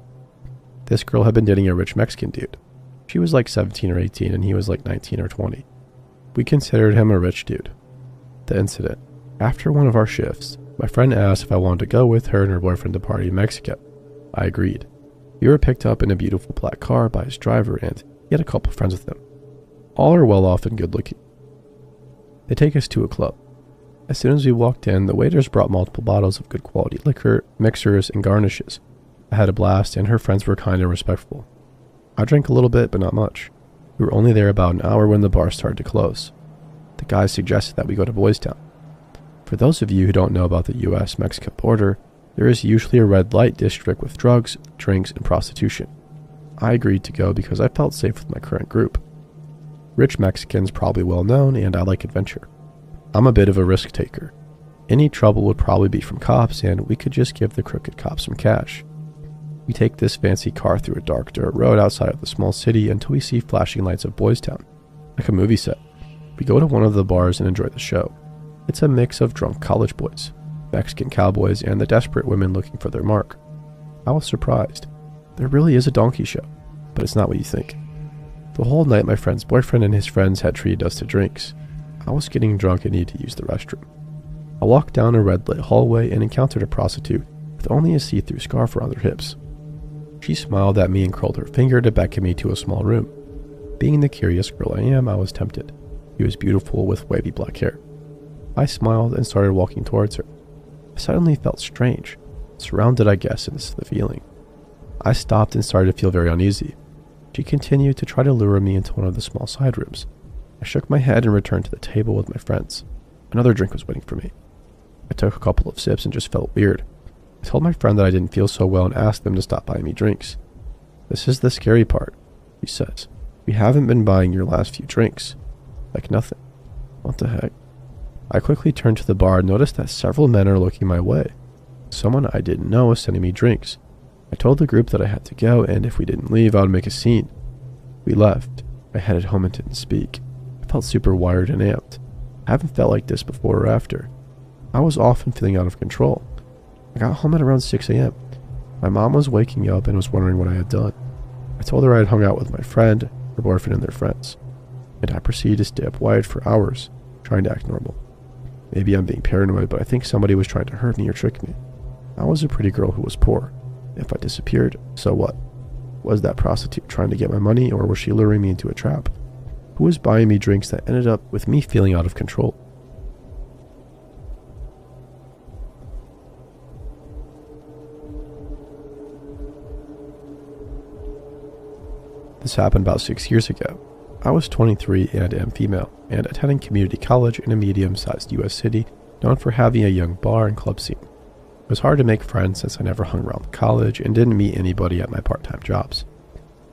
This girl had been dating a rich Mexican dude. She was like 17 or 18 and he was like 19 or 20. We considered him a rich dude. The incident. After one of our shifts, my friend asked if I wanted to go with her and her boyfriend to party in Mexico. I agreed. We were picked up in a beautiful black car by his driver, and he had a couple friends with him. All are well off and good looking. They take us to a club. As soon as we walked in, the waiters brought multiple bottles of good quality liquor, mixers, and garnishes. I had a blast, and her friends were kind and respectful. I drank a little bit, but not much. We were only there about an hour when the bar started to close. The guys suggested that we go to Boys Town. For those of you who don't know about the US-Mexico border, there is usually a red light district with drugs, drinks, and prostitution. I agreed to go because I felt safe with my current group. Rich Mexicans probably well known, and I like adventure. I'm a bit of a risk taker. Any trouble would probably be from cops, and we could just give the crooked cops some cash. We take this fancy car through a dark dirt road outside of the small city until we see flashing lights of Boys Town, like a movie set. We go to one of the bars and enjoy the show. It's a mix of drunk college boys, Mexican cowboys, and the desperate women looking for their mark. I was surprised. There really is a donkey show, but it's not what you think. The whole night my friend's boyfriend and his friends had treated us to drinks. I was getting drunk and needed to use the restroom. I walked down a red-lit hallway and encountered a prostitute with only a see-through scarf around her hips. She smiled at me and curled her finger to beckon me to a small room. Being the curious girl I am, I was tempted. She was beautiful with wavy black hair. I smiled and started walking towards her. I suddenly felt strange, surrounded, I guess, in this the feeling. I stopped and started to feel very uneasy. She continued to try to lure me into one of the small side rooms. I shook my head and returned to the table with my friends. Another drink was waiting for me. I took a couple of sips and just felt weird. I told my friend that I didn't feel so well and asked them to stop buying me drinks. "This is the scary part," she says. "We haven't been buying your last few drinks." Like nothing. What the heck? I quickly turned to the bar and noticed that several men are looking my way. Someone I didn't know was sending me drinks. I told the group that I had to go, and if we didn't leave, I would make a scene. We left. I headed home and didn't speak. I felt super wired and amped. I haven't felt like this before or after. I was often feeling out of control. I got home at around 6 a.m. My mom was waking up and was wondering what I had done. I told her I had hung out with my friend, her boyfriend, and their friends. And I proceeded to stay up wired for hours, trying to act normal. Maybe I'm being paranoid, but I think somebody was trying to hurt me or trick me. I was a pretty girl who was poor. If I disappeared, so what? Was that prostitute trying to get my money, or was she luring me into a trap? Who was buying me drinks that ended up with me feeling out of control? This happened about 6 years ago. I was 23 and am female, and attending community college in a medium-sized US city known for having a young bar and club scene. It was hard to make friends since I never hung around college and didn't meet anybody at my part-time jobs.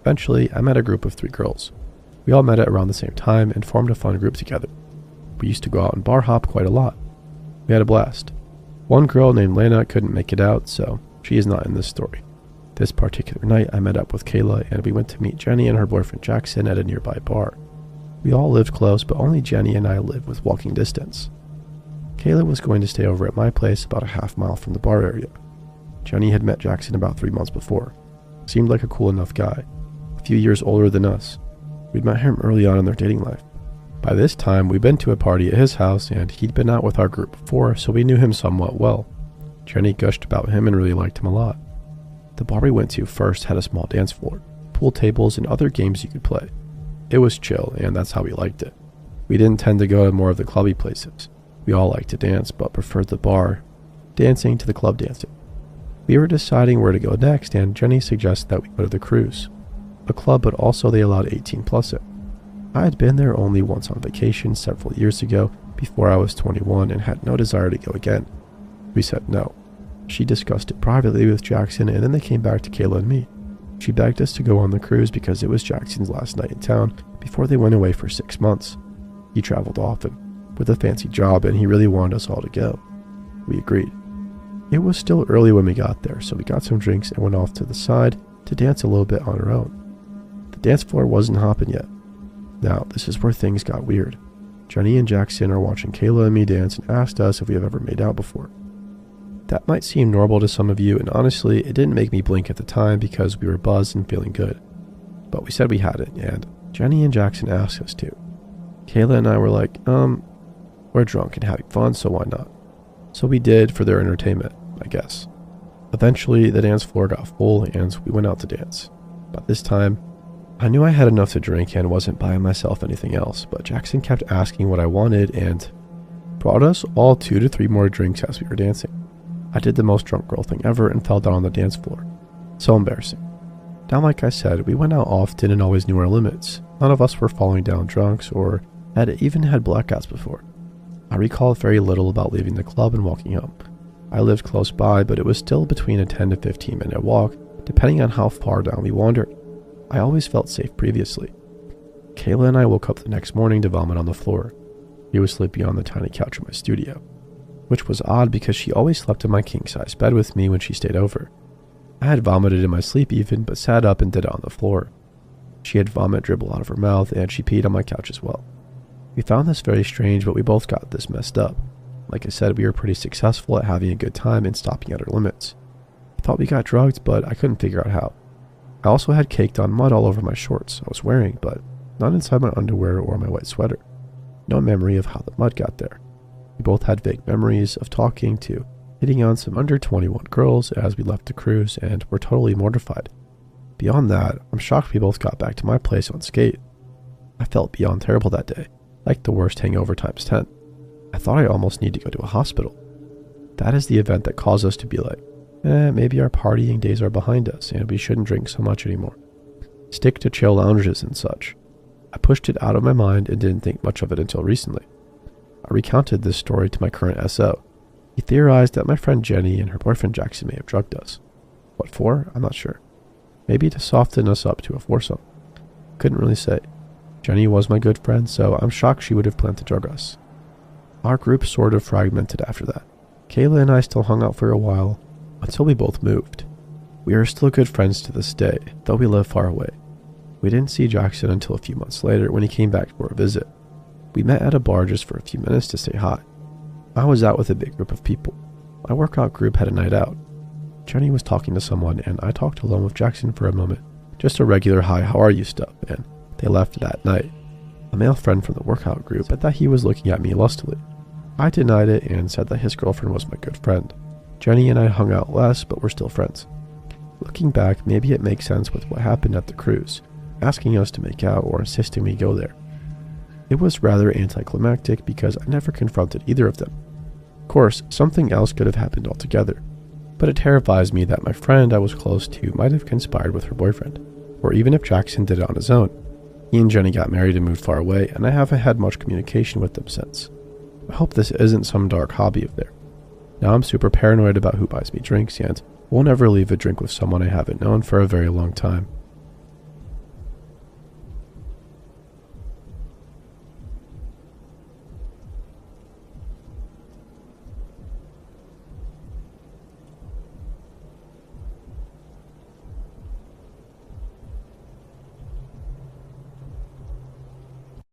Eventually, I met a group of 3 girls. We all met at around the same time and formed a fun group together. We used to go out and bar hop quite a lot. We had a blast. One girl named Lena couldn't make it out, so she is not in this story. This particular night, I met up with Kayla and we went to meet Jenny and her boyfriend Jackson at a nearby bar. We all lived close, but only Jenny and I lived with walking distance. Kayla was going to stay over at my place about a half-mile from the bar area. Jenny had met Jackson about 3 months before. Seemed like a cool enough guy, a few years older than us. We'd met him early on in their dating life. By this time, we'd been to a party at his house and he'd been out with our group before, so we knew him somewhat well. Jenny gushed about him and really liked him a lot. The bar we went to first had a small dance floor, pool tables, and other games you could play. It was chill, and that's how we liked it. We didn't tend to go to more of the clubby places. We all liked to dance, but preferred the bar dancing to the club dancing. We were deciding where to go next, and Jenny suggested that we go to the Cruise, a club, but also they allowed 18 plus it. I had been there only once on vacation several years ago before I was 21 and had no desire to go again. We said no. She discussed it privately with Jackson, and then they came back to Kayla and me. She begged us to go on the cruise because it was Jackson's last night in town before they went away for 6 months. He traveled often, with a fancy job, and he really wanted us all to go. We agreed. It was still early when we got there, so we got some drinks and went off to the side to dance a little bit on our own. The dance floor wasn't hopping yet. Now, this is where things got weird. Jenny and Jackson are watching Kayla and me dance and asked us if we have ever made out before. That might seem normal to some of you, and honestly, it didn't make me blink at the time because we were buzzed and feeling good. But we said we hadn't, and Jenny and Jackson asked us to. Kayla and I were like, we're drunk and having fun, so why not? So we did for their entertainment, I guess. Eventually, the dance floor got full and we went out to dance. By this time, I knew I had enough to drink and wasn't buying myself anything else, but Jackson kept asking what I wanted and brought us all 2 to 3 more drinks as we were dancing. I did the most drunk girl thing ever and fell down on the dance floor. So embarrassing. Now, like I said, we went out often and always knew our limits. None of us were falling down drunks or had even had blackouts before. I recall very little about leaving the club and walking home. I lived close by, but it was still between a 10 to 15 minute walk, depending on how far down we wandered. I always felt safe previously. Kayla and I woke up the next morning to vomit on the floor. She was sleeping on the tiny couch in my studio, which was odd because she always slept in my king-size bed with me when she stayed over. I had vomited in my sleep even, but sat up and did it on the floor. She had vomit dribble out of her mouth, and she peed on my couch as well. We found this very strange, but we both got this messed up. Like I said, we were pretty successful at having a good time and stopping at our limits. I thought we got drugged, but I couldn't figure out how. I also had caked on mud all over my shorts I was wearing, but not inside my underwear or my white sweater. No memory of how the mud got there. We both had vague memories of talking to hitting on some under 21 girls as we left the cruise and were totally mortified. Beyond that, I'm shocked we both got back to my place unscathed. I felt beyond terrible that day, like the worst hangover times 10. I thought I almost needed to go to a hospital. That is the event that caused us to be like, maybe our partying days are behind us and we shouldn't drink so much anymore. Stick to chill lounges and such. I pushed it out of my mind and didn't think much of it until recently. I recounted this story to my current SO. He theorized that my friend Jenny and her boyfriend Jackson may have drugged us. What for? I'm not sure. Maybe to soften us up to a foursome. Couldn't really say. Jenny was my good friend, so I'm shocked she would have planned to drug us. Our group sort of fragmented after that. Kayla and I still hung out for a while, until we both moved. We are still good friends to this day, though we live far away. We didn't see Jackson until a few months later when he came back for a visit. We met at a bar just for a few minutes to say hi. I was out with a big group of people. My workout group had a night out. Jenny was talking to someone, and I talked alone with Jackson for a moment. Just a regular hi, how are you stuff, and they left that night. A male friend from the workout group said that he was looking at me lustily. I denied it and said that his girlfriend was my good friend. Jenny and I hung out less, but we're still friends. Looking back, maybe it makes sense with what happened at the cruise, asking us to make out or insisting we go there. It was rather anticlimactic because I never confronted either of them. Of course, something else could have happened altogether, but it terrifies me that my friend I was close to might have conspired with her boyfriend, or even if Jackson did it on his own. He and Jenny got married and moved far away, and I haven't had much communication with them since. I hope this isn't some dark hobby of theirs. Now I'm super paranoid about who buys me drinks and won't ever leave a drink with someone I haven't known for a very long time.